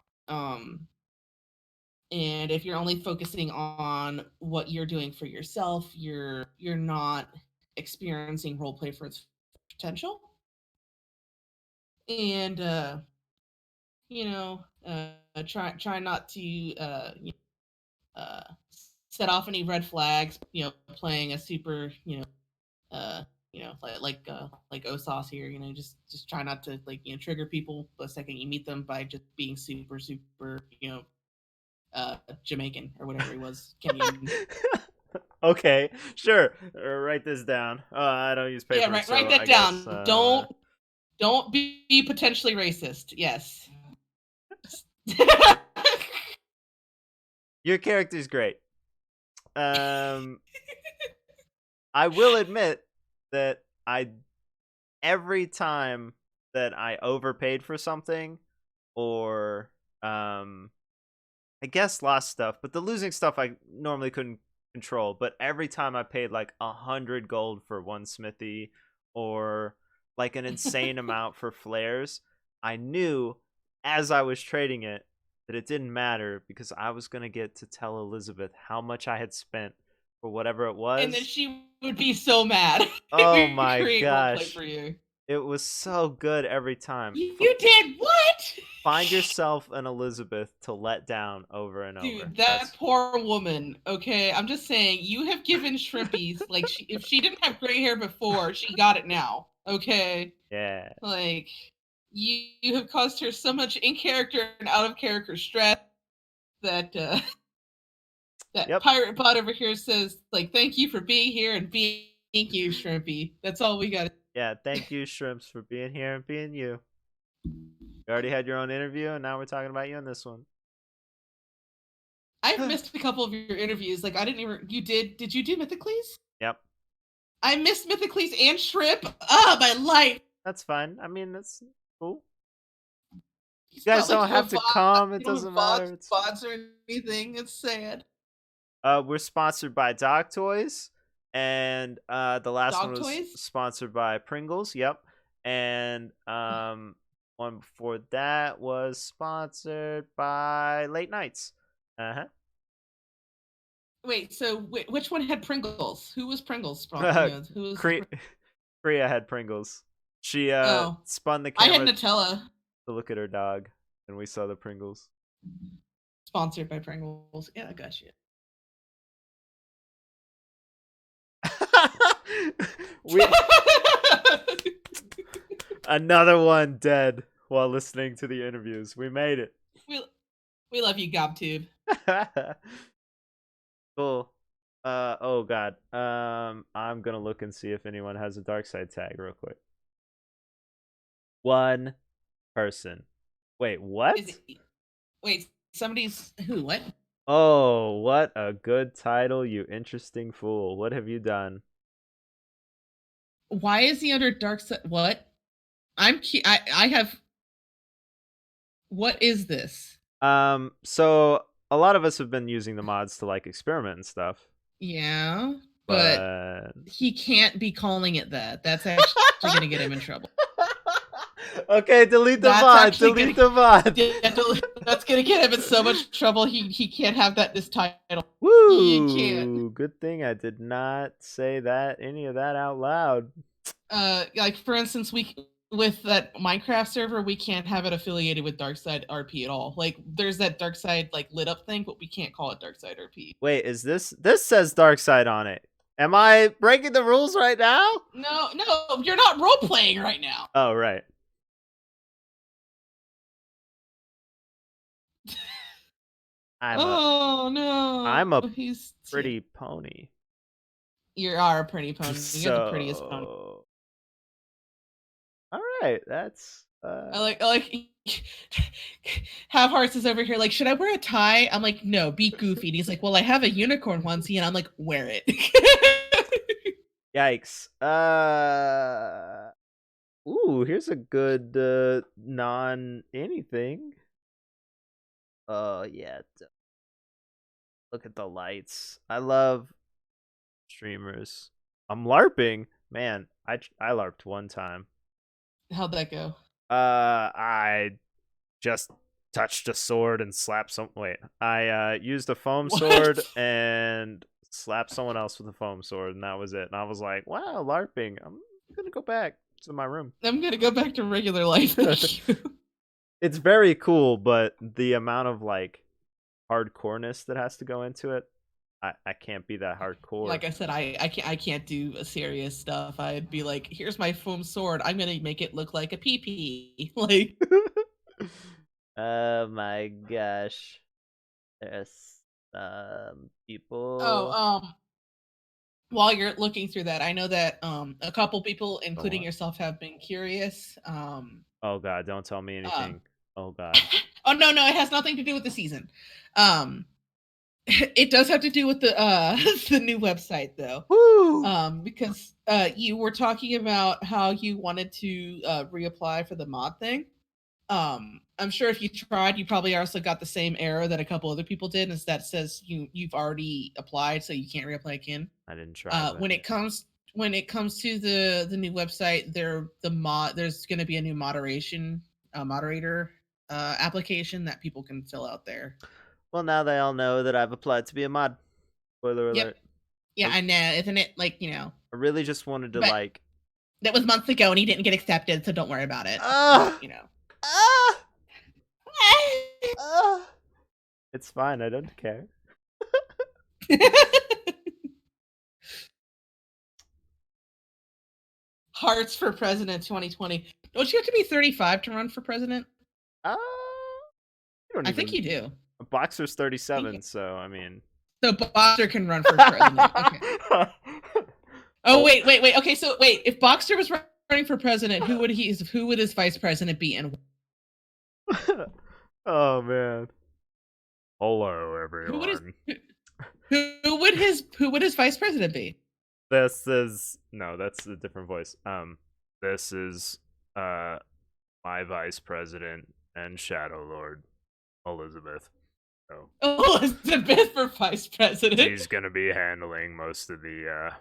And if you're only focusing on what you're doing for yourself, you're not experiencing role play for its potential. And you know, try not to uh, set off any red flags. Playing a super like Osauce here. Just try not to trigger people the second you meet them by just being super Jamaican or whatever he was, Kenyan. Okay, sure. Write this down. I don't use Yeah, paper, write so that I guess. down. Don't be potentially racist. Yes. Your character's great. Um, I will admit that every time that I overpaid for something, or I guess lost stuff, but the losing stuff I normally couldn't control. But every time I paid like 100 gold for one smithy, or like an insane amount for flares, I knew as I was trading it that it didn't matter because I was gonna get to tell Elizabeth how much I had spent for whatever it And then was. she would be so mad if Oh we my create roleplay gosh. for you. It was so good every time. You did what? Find yourself an Elizabeth to let down over and over. Dude, that That's poor woman. Okay, I'm just saying, you have given Shrimpies like if she didn't have gray hair before, she got it now. Okay, yeah. like you have caused her so much in character and out of character stress that that Yep. pirate bot over here says like thank you for being here and being you, Shrimpy. That's all we got. Yeah, thank you, Shrimps, for being here and being you. You already had your own interview, and now we're talking about you in this one. I've missed a couple of your interviews. Like I didn't even. You did you do Mythocles? Yep, I missed Mythocles and Shrimp. Ah, my life. that's fine. I mean, that's cool. It's You guys not like don't you have have to come. It you don't have doesn't matter. It's fine. VODs or anything. It's sad. We're sponsored by Dog Toys, and the last one Dog was toys? sponsored by Pringles. Yep, and one before that was sponsored by Late Nights. Uh huh. Wait, so which one had Pringles? Who was Pringles? Who was the? Priya had Pringles. She Oh, spun the I had camera Nutella. to look at her dog, and we saw the Pringles. Sponsored by Pringles. Yeah, I got you. we Another one dead while listening to the interviews. We made it. we love you, GobTube. Cool. Oh god. I'm gonna look and see if anyone has a dark side tag real quick. One person. Wait, what? Wait, somebody's who? What? Oh, what a good title, you interesting fool. What have you done? Why is he under dark side? What? I have. What is this? So a lot of us have been using the mods to like experiment and stuff. Yeah, but But he can't be calling it that. That's actually gonna get him in trouble. Okay, delete the That's mod. actually Delete the mod. That's gonna get him in so much trouble. He can't have that this title. He can't. Woo! Good thing I did not say any of that out loud. Like for instance, with that Minecraft server, we can't have it affiliated with DarksideRP at all. Like there's that Darkside like lit up thing, but we can't call it DarksideRP. Wait, is this says dark side on it? Am I breaking the rules right now? No, you're not role playing right now. Oh, right. I'm a He's pretty pony. You are a pretty pony. You're the prettiest pony. All right, that's I like Have Hearts is over here like, should I wear a tie? I'm like, no, be goofy. And he's like, well, I have a unicorn onesie, and I'm like, wear it. Yikes. Ooh, here's a good non anything. Oh yeah. Look at the lights. I love streamers. I'm LARPing. Man, I LARPed one time. How'd that go? I just touched a sword and slapped some. Wait, I used a foam sword and slapped someone else with a foam sword, and that was it. And I was like, wow, LARPing. I'm gonna go back to my room. I'm gonna go back to regular life. Thank you. It's very cool, but the amount of like hardcoreness that has to go into it, I can't be that hardcore. Like I said, I can't do serious stuff. I'd be like, here's my foam sword. I'm gonna make it look like a pee. Like, oh my gosh, there's people. Oh, while you're looking through that, I know that a couple people, including yourself, have been curious. Oh god, don't tell me anything. Oh god. Oh no, it has nothing to do with the season. It does have to do with the the new website though. Woo! Because you were talking about how you wanted to reapply for the mod thing. I'm sure if you tried, you probably also got the same error that a couple other people did, is that says you've already applied, so you can't reapply again. I didn't try. When it comes to the new website, there's going to be a new moderator application that people can fill out there. Well, now they all know that I've applied to be a mod. Spoiler alert. Yep. Yeah, I know, isn't it? Like, I really just wanted to like. That was months ago, and he didn't get accepted, so don't worry about it. It's fine. I don't care. Hearts for President 2020. Don't you have to be 35 to run for president? I think you do. Boxer's 37, so I mean. So Boxer can run for president. Okay. Oh wait. Okay, so wait. If Boxer was running for president, who would his vice president be? And oh man. Hello, everyone. Who would his vice president be? This is that's a different voice. This is my vice president and Shadow Lord, Elizabeth. So Elizabeth for vice president. She's gonna be handling most of the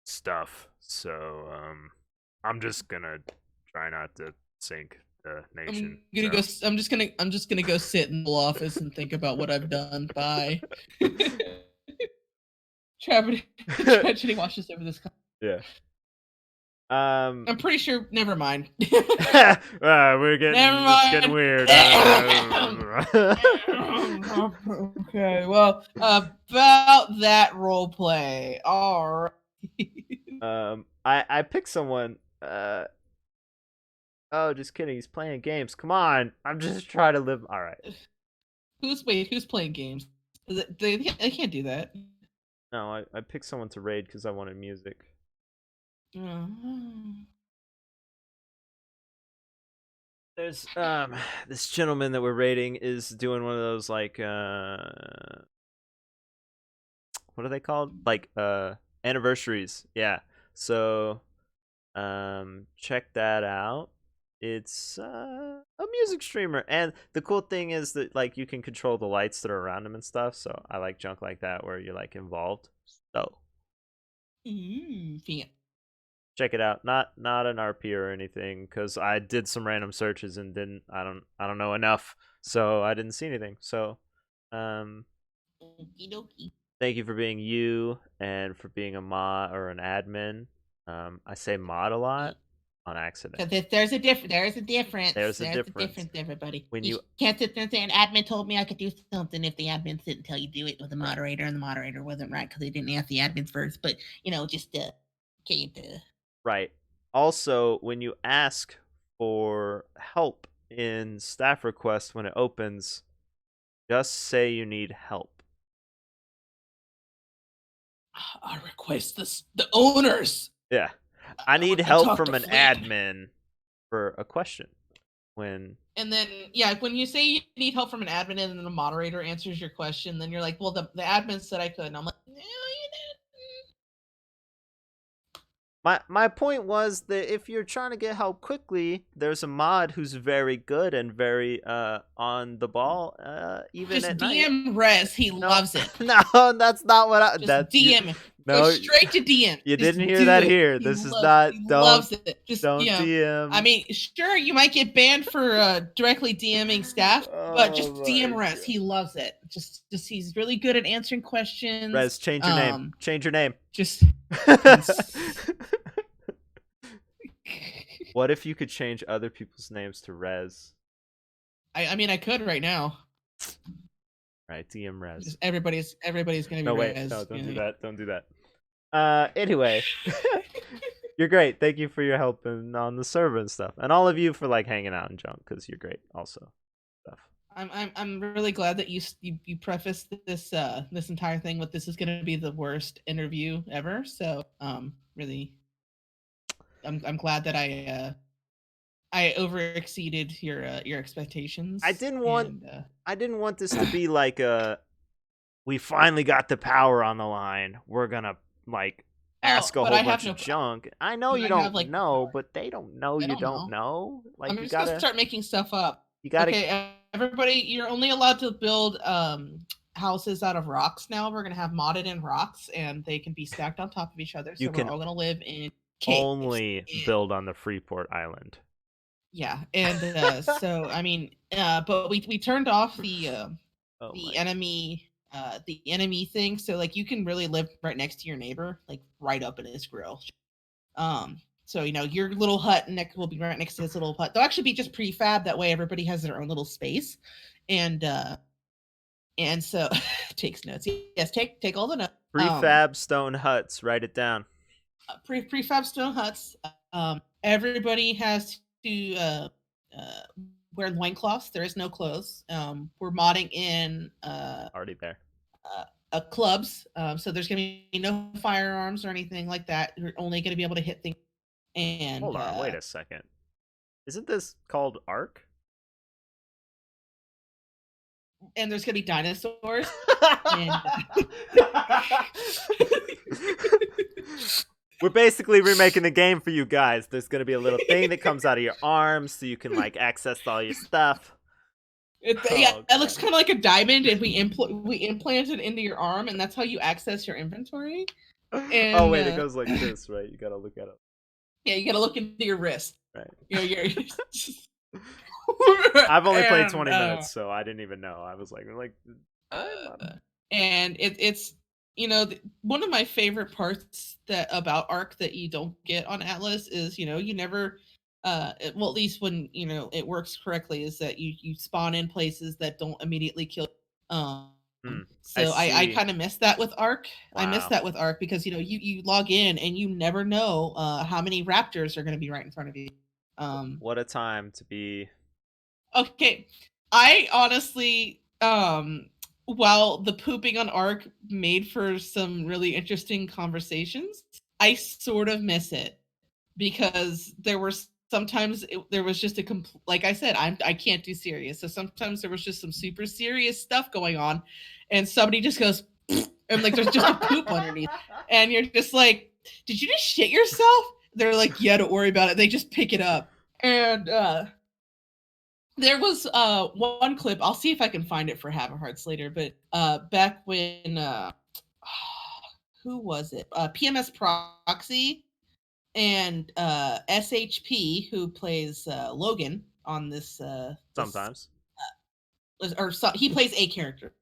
stuff. So I'm just gonna try not to sink nation. I'm just gonna go sit in the office and think about what I've done. Bye. Tragedy washes over this. Yeah. I'm pretty sure. Never mind. We're getting. Never It's getting mind. weird. Okay. Well, about that role play. All right. I picked someone. Oh, just kidding. He's playing games. Come on. I'm just trying to live. All right. Who's playing games? They can't do that. No, I picked someone to raid because I wanted music. There's this gentleman that we're raiding is doing one of those like what are they called? Like anniversaries. Yeah. So check that out. It's a music streamer, and the cool thing is that like you can control the lights that are around him and stuff. So I like junk like that where you're like involved. So yeah. check it out. Not an RP or anything, because I did some random searches and didn't. I don't know enough, so I didn't see anything. So, thank you for being you and for being a mod or an admin. I say mod a lot on accident. There's a difference. There's a difference, everybody. When you can't sit there and say an admin told me I could do something if the admin didn't tell you do it with the moderator, and the moderator wasn't right because they didn't ask the admins first. But just can't. Right. Also, when you ask for help in staff request when it opens, just say you need help. I request the owners. Yeah. I need help from an admin for a question. And then when you say you need help from an admin and then the moderator answers your question, then you're like, well, the admin said I could. And I'm like, no, you didn't. My point was that if you're trying to get help quickly, there's a mod who's very good and very on the ball. Even just at DM night. Rez, he loves it. No, that's not what I. Just that's DM. No, go straight to DM. You didn't hear that here. This is not. He loves it. Just don't DM. I mean, sure, you might get banned for directly DMing staff, but just DM Rez. He loves it. Just he's really good at answering questions. Rez, change your name. Change your name. Just. What if you could change other people's names to Rez? I mean, I could right now. Right, DM Rez. Just everybody's gonna be Rez. No, don't do that. Don't do that. Anyway, you're great. Thank you for your help on the server and stuff, and all of you for like hanging out and junk, because you're great also. Stuff. I'm really glad that you prefaced this this entire thing with this is gonna be the worst interview ever. So really, I'm glad that I over exceeded your expectations. I didn't want this to be like we finally got the power on the line. We're gonna like ask a whole bunch of junk. I know you don't know, but they don't know you don't know. Like, I'm just gonna start making stuff up. You gotta. Okay, everybody, you're only allowed to build houses out of rocks now. We're gonna have modded in rocks, and they can be stacked on top of each other. So we're all gonna live in caves. Only build on the Freeport Island. Yeah, and so I mean, but we turned off the enemy thing, so like you can really live right next to your neighbor, like right up in his grill. So your little hut will be right next to his little hut. They'll actually be just prefab. That way, everybody has their own little space, and so takes notes. Yes, take all the notes. Prefab stone huts. Write it down. Prefab stone huts. Everybody has to wear loincloths. There is no clothes. We're modding in already there. Clubs. So there's gonna be no firearms or anything like that. You're only gonna be able to hit things. And hold on, wait a second. Isn't this called Ark? And there's gonna be dinosaurs. And, we're basically remaking the game for you guys. There's gonna be a little thing that comes out of your arms, so you can like access all your stuff. It looks kind of like a diamond, and we implant it into your arm, and that's how you access your inventory. And, oh wait, it goes like this, right? You gotta look at it. Yeah, you gotta look into your wrist. Right. Your I've only played and 20 minutes, so I didn't even know. I was like, uh, and it's one of my favorite parts that about Arc that you don't get on Atlas is you never well, at least when it works correctly, is that you spawn in places that don't immediately kill you. I So I see. kind of miss that with Arc. I miss Wow. that with Arc because you log in and you never know how many raptors are going to be right in front of you. um What a time to be. Okay. I honestly, while the pooping on Arc made for some really interesting conversations, I sort of miss it because there were sometimes there was just like I said, I can't do serious. So sometimes there was just some super serious stuff going on, and somebody just goes, and like there's just a poop underneath, and you're just like, did you just shit yourself? They're like, yeah, don't worry about it. They just pick it up, and there was one clip. I'll see if I can find it for Have a Hearts later. But back when who was it? PMS Proxy and SHP, who plays Logan on this Sometimes. or so, he plays a character.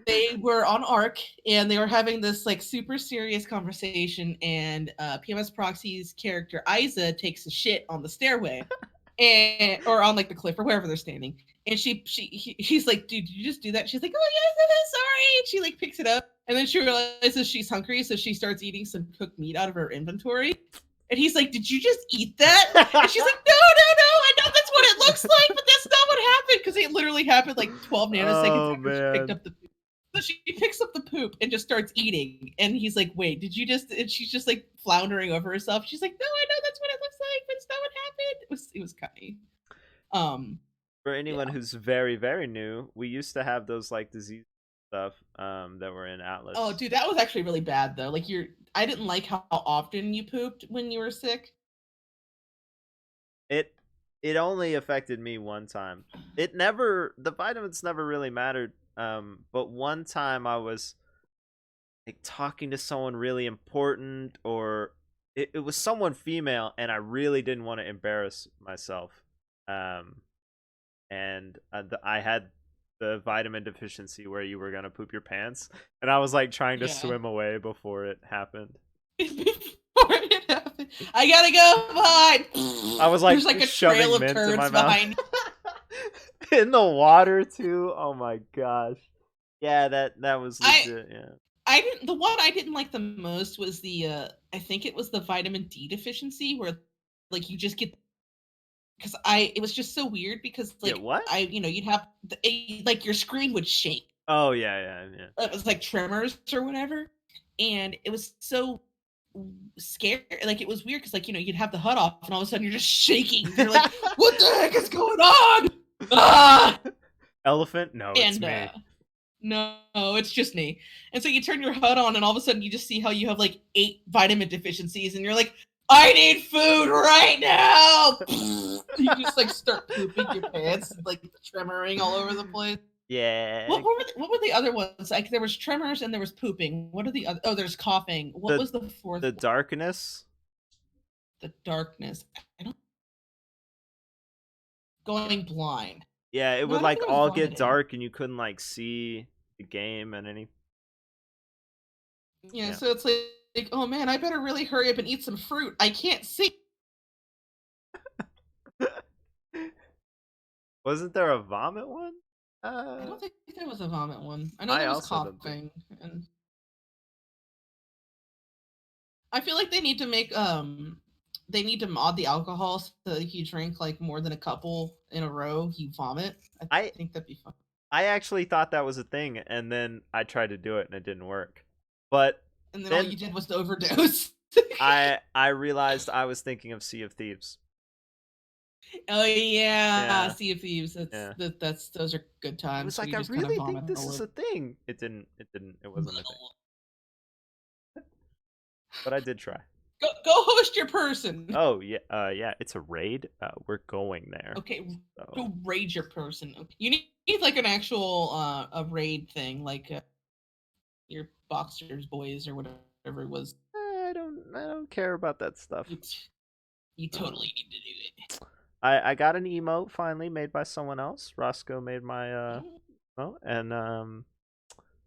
They were on Arc and they were having this like super serious conversation, and PMS Proxy's character Isa takes a shit on the stairway, and or on like the cliff or wherever they're standing, and he's like, dude, did you just do that? She's like, oh yes, I'm sorry, and she like picks it up, and then she realizes she's hungry, so she starts eating some cooked meat out of her inventory, and he's like, did you just eat that? And she's like, no, I know that's what it looks like, but that's not what happened, because it literally happened like 12 nanoseconds Oh after she picked man. up the poop. So she picks up the poop and just starts eating, and he's like, wait, did you just, and she's just like floundering over herself. She's like, no, I know that's what it looks like, but it's not what happened. It was funny. um For anyone yeah. who's very, very new, we used to have those like disease stuff that were in Oh Atlas. dude, that was actually really bad though. Like I didn't like how often you pooped when you were sick. It it only affected me one time. It never the vitamins never really mattered. But one time I was like talking to someone really important, or it was someone female, and I really didn't want to embarrass myself. Um and I had the vitamin deficiency where you were gonna poop your pants, and I was like trying to Yeah. swim away before it happened. Before it happened, I gotta go I behind. was There's like like a trail shoving of mint in my turds mouth. behind. In the water too. Oh my gosh. Yeah, that was I legit. Yeah. I didn't the one I didn't like the most was the I think it was the vitamin D deficiency, where like you just get, because I it was just so weird because Yeah. like What? you'd have like your screen would shake. Oh yeah, yeah, yeah. It was like tremors or whatever, and it was so scary. Like it was weird because like you'd have the HUD off and all of a sudden you're just shaking. You're like, what the heck is going on? Ah! Elephant? No, it's And me. no, it's just me. And so you turn your HUD on, and all of a sudden you just see how you have like 8 vitamin deficiencies, and you're like, I need food right now. You just like start pooping your pants, like tremoring all over the place. Yeah. What were the other ones? Like there was tremors and there was pooping. What are the other? Oh, there's coughing. What The was the fourth the one? darkness. The darkness. I don't going blind. Yeah, it No, would I don't like think it was all get vomiting. dark and you couldn't like see the game and any. Yeah, Yeah. so it's like, oh man, I better really hurry up and eat some fruit. I can't see. Wasn't there a vomit one? I don't think there was a vomit one. I know I there was also don't think. coughing, and I feel like they need to mod the alcohol so that if you drink like more than a couple in a row, you vomit. I I think that'd be fun. I actually thought that was a thing, and then I tried to do it and it didn't work. But And then all then you did was to overdose. I realized I was thinking of Sea of Thieves. Oh yeah, Yeah, Sea of Thieves. yeah. That's those are good I was times where like, you I just kind of really vomit think this all is over. a thing. It didn't. It didn't. It wasn't a thing. But I did try. Go host your person. Oh yeah, yeah. It's a raid. We're going there. Okay, So go raid your person. Okay. You need like an actual a raid thing, like your boxers boys or whatever it was. I don't care about that stuff. You, you Uh, totally need to do it. I got an emote finally made by someone else. Roscoe made my Mm. emote, and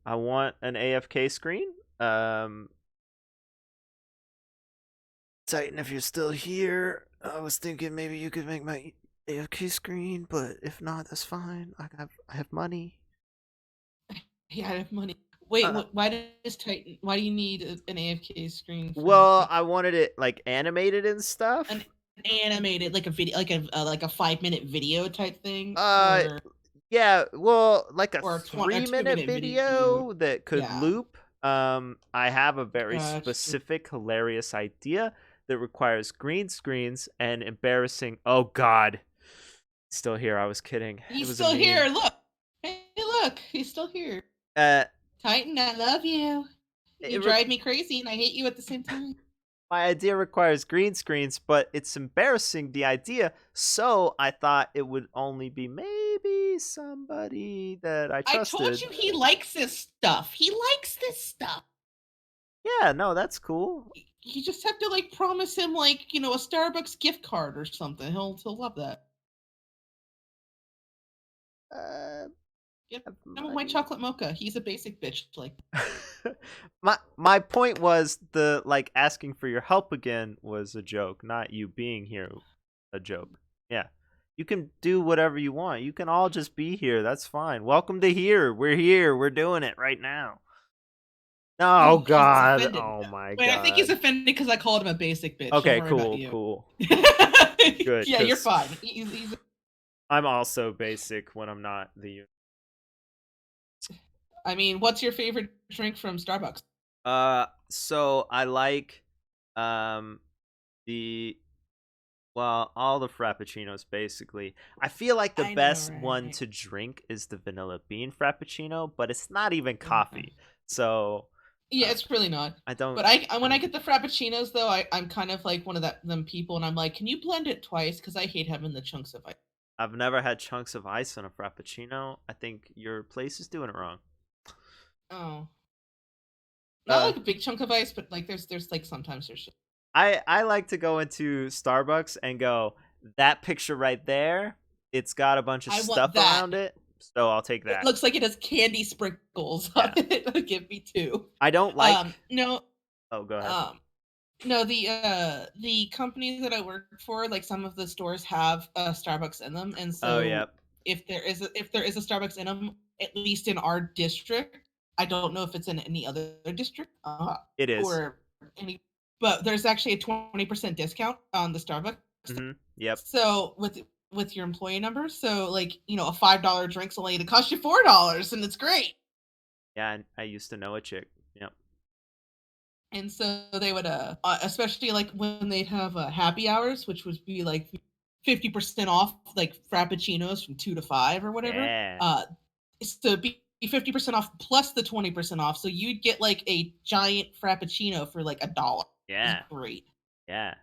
I want an AFK screen. Titan, if you're still here, I was thinking maybe you could make my AFK screen, but if not, that's fine. I have money. Yeah, I have money. Wait, Uh, why does Titan? Why do you need an AFK screen from well, Titan? I wanted it like animated and An stuff. animated, like a video, like a 5 minute video type thing, Uh, yeah, well, like a or a 3 minute 2 minute video. video that could Yeah, loop. I have a very gotcha. specific, hilarious idea that requires green screens and embarrassing. Oh God, still here. I was kidding. It He's was a still meme. here. Look, hey, look, he's still here. Uh, Titan, I love you. You it drive me crazy, and I hate you at the same time. my idea requires green screens, but it's embarrassing the idea. So I thought it would only be maybe somebody that I I told trusted. you he likes this stuff. He likes this stuff. Yeah, no, that's cool. You just have to like promise him like a Starbucks gift card or something. He'll love that. Uh, Give have him a white money. chocolate mocha. He's a basic bitch. Like, My point was the like asking for your help again was a joke, not you being here a joke. Yeah. You can do whatever you want. You can all just be here. That's fine. Welcome to here. We're here. We're doing it right now. Oh oh, he's God. offended. Oh my Wait, I think he's God. offended because I called him a basic bitch. Don't Okay, worry about cool, you. cool. Good, Yeah, you're because fine. I'm also basic when I'm not the. I mean, what's your favorite drink from Starbucks? So I like, um, the all the frappuccinos basically. I feel like the I know, best one right? to drink is the vanilla bean frappuccino, but it's not even Yeah. coffee. So, Yeah, uh, it's really not. I don't. But I when I don't. get the frappuccinos though, I'm kind of like one of them people, and I'm like, can you blend it twice? Because I hate having the chunks of ice. I've never had chunks of ice on a frappuccino. I think your place is doing it wrong. Oh, not Uh, like a big chunk of ice, but like there's like sometimes there's. I like to go into Starbucks and go, that picture right there, it's got a bunch of I want stuff that. around it, so I'll take It that. looks like it has candy sprinkles on Yeah. it. Give me two. I don't like. No, Oh, go ahead. um, no, the companies that I work for, like some of the stores have Starbucks in them, and Oh, so yeah. if there is a Starbucks in them, at least in our district, I don't know if it's in any other district, It is. or any, but there's actually a 20% discount on the Starbucks. Yep. So with your employee number, so like a $5 drink's only to cost you $4, and it's great. Yeah, I used to know a chick. Yep. And so they would, especially like when they'd have happy hours, which would be like 50% off, like frappuccinos from 2 to 5 or whatever. Yeah. It's to be 50% off plus the 20% off. So you'd get like a giant frappuccino for like $1. It was Yeah. great. Yeah.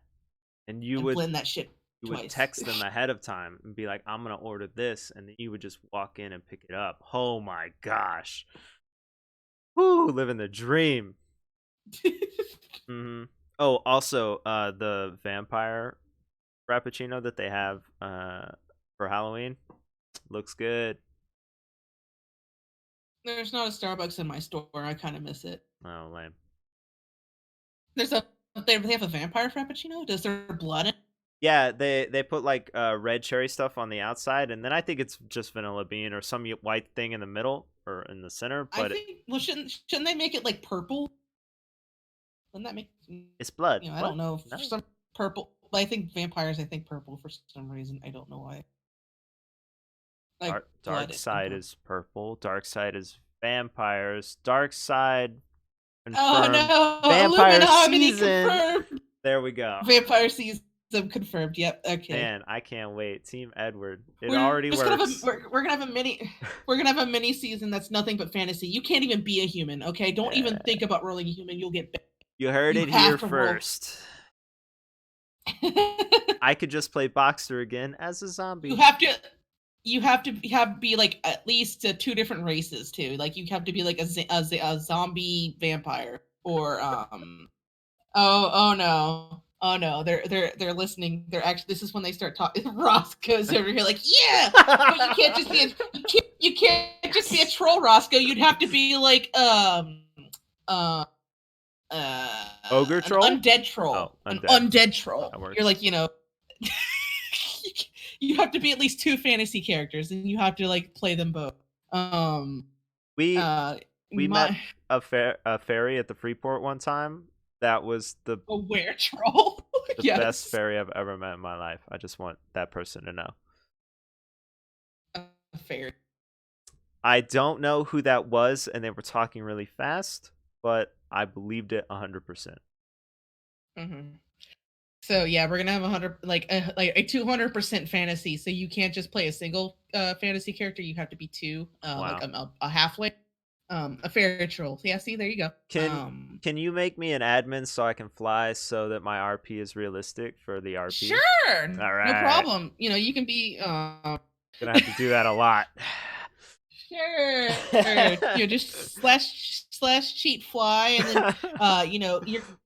And you And would blend that shit you would twice. text them ahead of time and be like, "I'm gonna order this," and then you would just walk in and pick it up. Oh my gosh. Woo, living the dream. Oh, also, the vampire frappuccino that they have for Halloween looks good. There's not a Starbucks in my store. I kind of miss it. Oh, lame. There's a they have a vampire frappuccino. Does there blood in? Yeah, they put like red cherry stuff on the outside, and then I think it's just vanilla bean or some white thing in the middle or in the center. I But think. Well, shouldn't they make it like purple? Wouldn't that make it's blood. I What? don't know for No. some purple. I think vampires. I think purple for some reason. I don't know why. Like Dark blood and side purple. is purple. Dark side is vampires. Dark side Oh confirmed. no! Vampire Illuminati season. confirmed. There we go. Vampire season confirmed. Yep. Okay. Man, I can't wait. Team Edward. It We're already just gonna have a works. we're gonna have a mini we're gonna have a mini season that's nothing but fantasy. You can't even be a human. Okay, don't even Yeah. think about rolling a human. You'll get. You heard You it here have to roll. first. I could just play Boxer again as a you zombie. have to have be like at least two different races too. Like you have to be like a zombie vampire or oh no. Oh no, they're listening. They're actually this is when they start talking. Roscoe's over here like, yeah, but you can't just be you can't just be a troll, Roscoe. You'd have to be like uh Ogre an troll? undead troll. Oh, An undead. undead troll. That You're works. like, you have to be at least two fantasy characters and you have to like play them both. Um We uh we met my a fairy at the Freeport one time. That was a were troll. the best Yes. fairy I've ever met in my life. I just want that person to know. A fairy. I don't know who that was, and they were talking really fast, but I believed it 100%. Mm-hmm. So yeah, we're gonna have 100 like a 200% fantasy. So you can't just play a single fantasy character. You have to be two, like Wow. a halfway, a fairy troll. Yeah, see, there you go. Can you make me an admin so I can fly so that my RP is realistic for the RP? Sure, All no right. problem. You can be Gonna have to do that a lot. sure. Just slash cheat fly, and then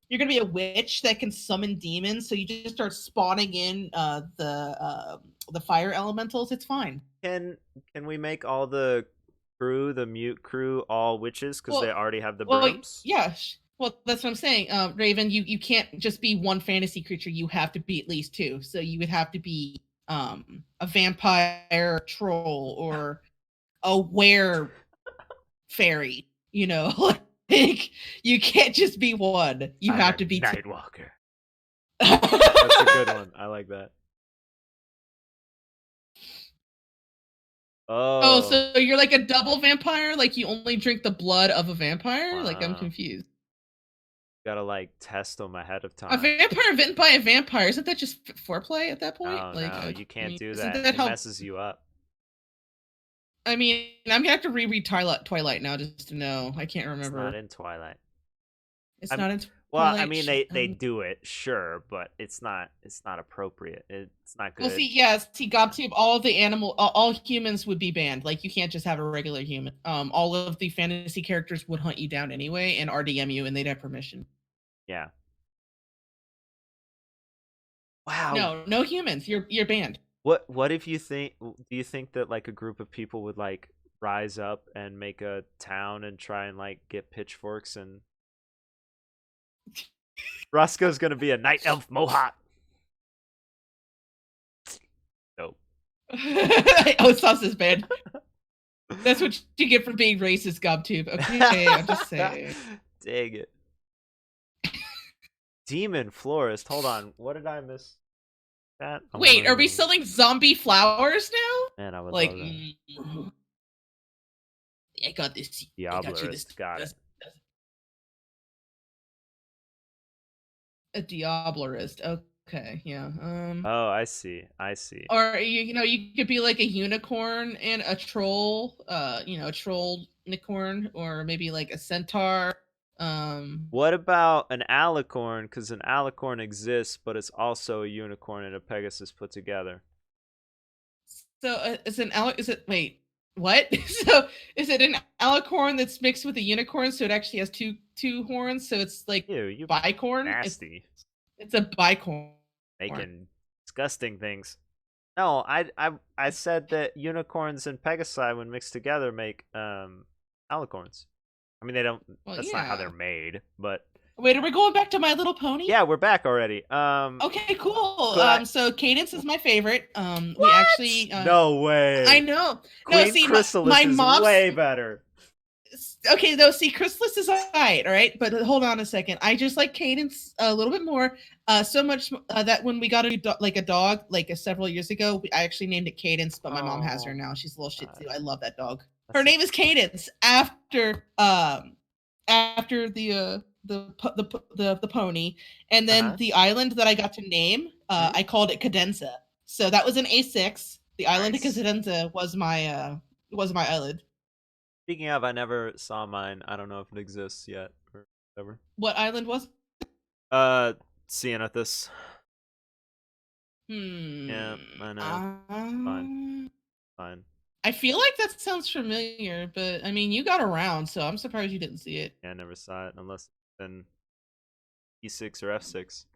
you're gonna be a witch that can summon demons. So you just start spawning in the fire elementals. It's fine. Can we make all the crew, the mute crew, all witches because they Well, already have the well, brooms? yeah. Well, that's what I'm saying. Raven, you can't just be one fantasy creature. You have to be at least two. So you would have to be a vampire troll or a were fairy. Like you can't just be one. You I'm have a to be two. Nightwalker. That's a good one. I like that. Oh, Oh, so you're like a double vampire? Like you only drink the blood of a vampire? Like I'm wow. confused. Gotta like test them ahead of A time. vampire bitten by a vampire, isn't that just foreplay at that point? Oh Like, no, you I can't mean, do isn't that. that It how? messes you up. I mean, I'm gonna have to reread Twilight now just to know. I can't It's not remember. in Twilight. It's I'm not in well, I Twilight. mean they do it, sure, but it's not appropriate. It's not Well, good. see, yes, see, GobTube, all humans would be banned. Like, you can't just have a regular human. All of the fantasy characters would hunt you down anyway and RDM you, and they'd have permission. Yeah. Wow. No, no humans. You're banned. What if you think do you think that like a group of people would like rise up and make a town and try and like get pitchforks and Roscoe's gonna be a night elf mohawk. Nope. Oh, sauce is banned. That's what you get for being racist, GobTube. Okay, I'm just saying. Dang it. Demon florist. Hold on. What did I miss? That Wait, are we selling zombie flowers now? Man, I would Like, love that. I got this. I got you this. Diablerist. Got it. A Diablerist. Okay, yeah. Oh, I see. I see. Or you could be like a unicorn and a troll. A troll unicorn, or maybe like a centaur. What about an alicorn? Because an alicorn exists, but it's also a unicorn and a Pegasus put together. So is it wait what? So is it an alicorn that's mixed with a unicorn? So it actually has two horns. So it's like Ew, you bicorn. nasty. It's a bicorn. Making disgusting things. No, I said that unicorns and Pegasi when mixed together make alicorns. I mean they don't Well, that's not how they're made, but wait, are we going back to My Little Pony? yeah, we're back already. Okay, cool. I... So Cadence is my favorite. What? We actually no way. I know. Queen No, see, Chrysalis my is mom's way better. okay. Though, see, Chrysalis is alright, all right. But hold on a second. I just like Cadence a little bit more. So much that when we got a dog several years ago, I actually named it Cadence, but my mom has her now. She's a little shit too. I love that dog. Her name is Cadence after the pony, and then the island that I got to name, I called it Cadenza. So that was an A6. The island of Cadenza was my island. Speaking of, I never saw mine. I don't know if it exists yet or whatever. What island was? Cianethus. Yeah, I know. Fine. I feel like that sounds familiar, but I mean, you got around, so I'm surprised you didn't see it. Yeah, I never saw it unless it's been E6 or F6.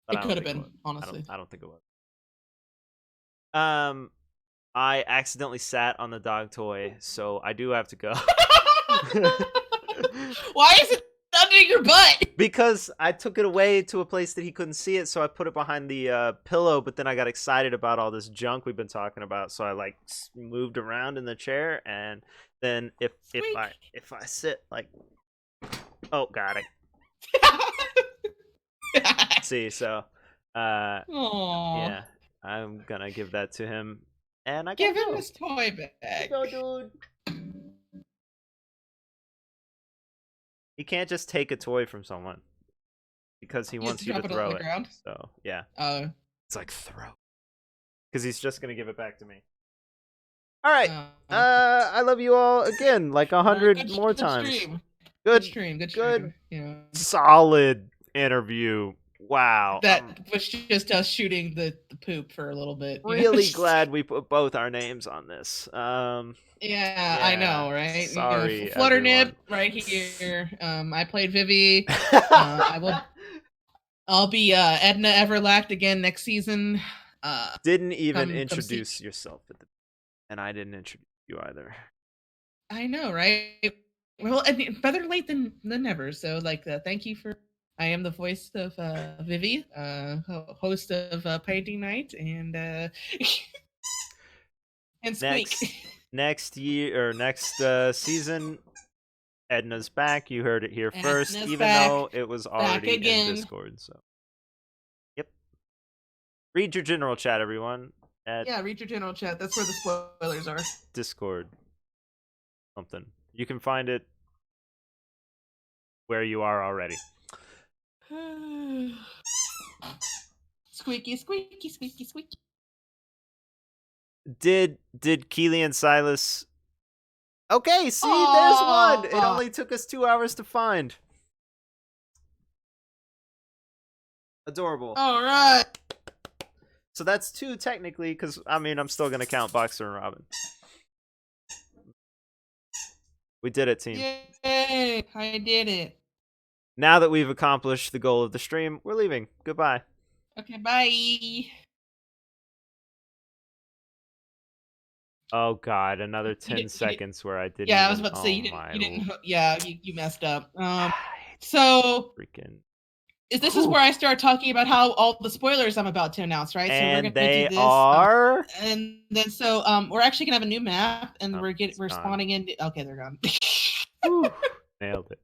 But It I don't could have think it been, was. honestly. I don't think it was. I accidentally sat on the dog toy, so I do have to go. Why is it under your butt? Because I took it away to a place that he couldn't see it, so I put it behind the pillow. But then I got excited about all this junk we've been talking about, so I like moved around in the chair. And then if I sit like, oh god, I see. So, Aww. yeah, I'm gonna give that to him, and I Give gotta him go. his toy back. Go, dude. He can't just take a toy from someone because he wants you to drop it on throw the it. ground. So yeah, Oh. it's like throw, because he's just gonna give it back to me. All right. Okay. I love you all again, like 100 more times. Stream. Good Stream. Good good, stream. Yeah. solid interview. Wow. That was just us shooting the poop for a little bit. Really glad we put both our names on this. Yeah, I know, right? Sorry, Flutter everyone. Nip right here. I played Vivi. I'll be Edna Everlact again next season. Didn't even come introduce yourself and I didn't introduce you either. I know, right? Well, I mean, better late than never. So, like, thank you for. I am the voice of Vivi, host of Painting Night, and and Squeak. Next year or next season, Edna's back. You heard it here first, Edna's even back. though it was already in Discord. So, yep. Read your general chat, everyone. Yeah, read your general chat. That's where the spoilers are. Discord. Something. You can find it where you are already. Squeaky, squeaky, squeaky, squeaky. Did Keely and Silas? Okay, see, there's one. It only took us 2 hours to find. Adorable. All right. So that's 2 technically, because I mean I'm still gonna count Boxer and Robin. We did it, team. Yay! I did it. Now that we've accomplished the goal of the stream, we're leaving. Goodbye. Okay, bye. Oh god, another 10 seconds where I didn't. Yeah, I was about to say you didn't. Yeah, you messed up. So freaking. This is where I start talking about how all the spoilers I'm about to announce, right? And so we're gonna they do this, are. And then so we're actually gonna have a new map, and we're spawning in. Okay, they're gone. Nailed it.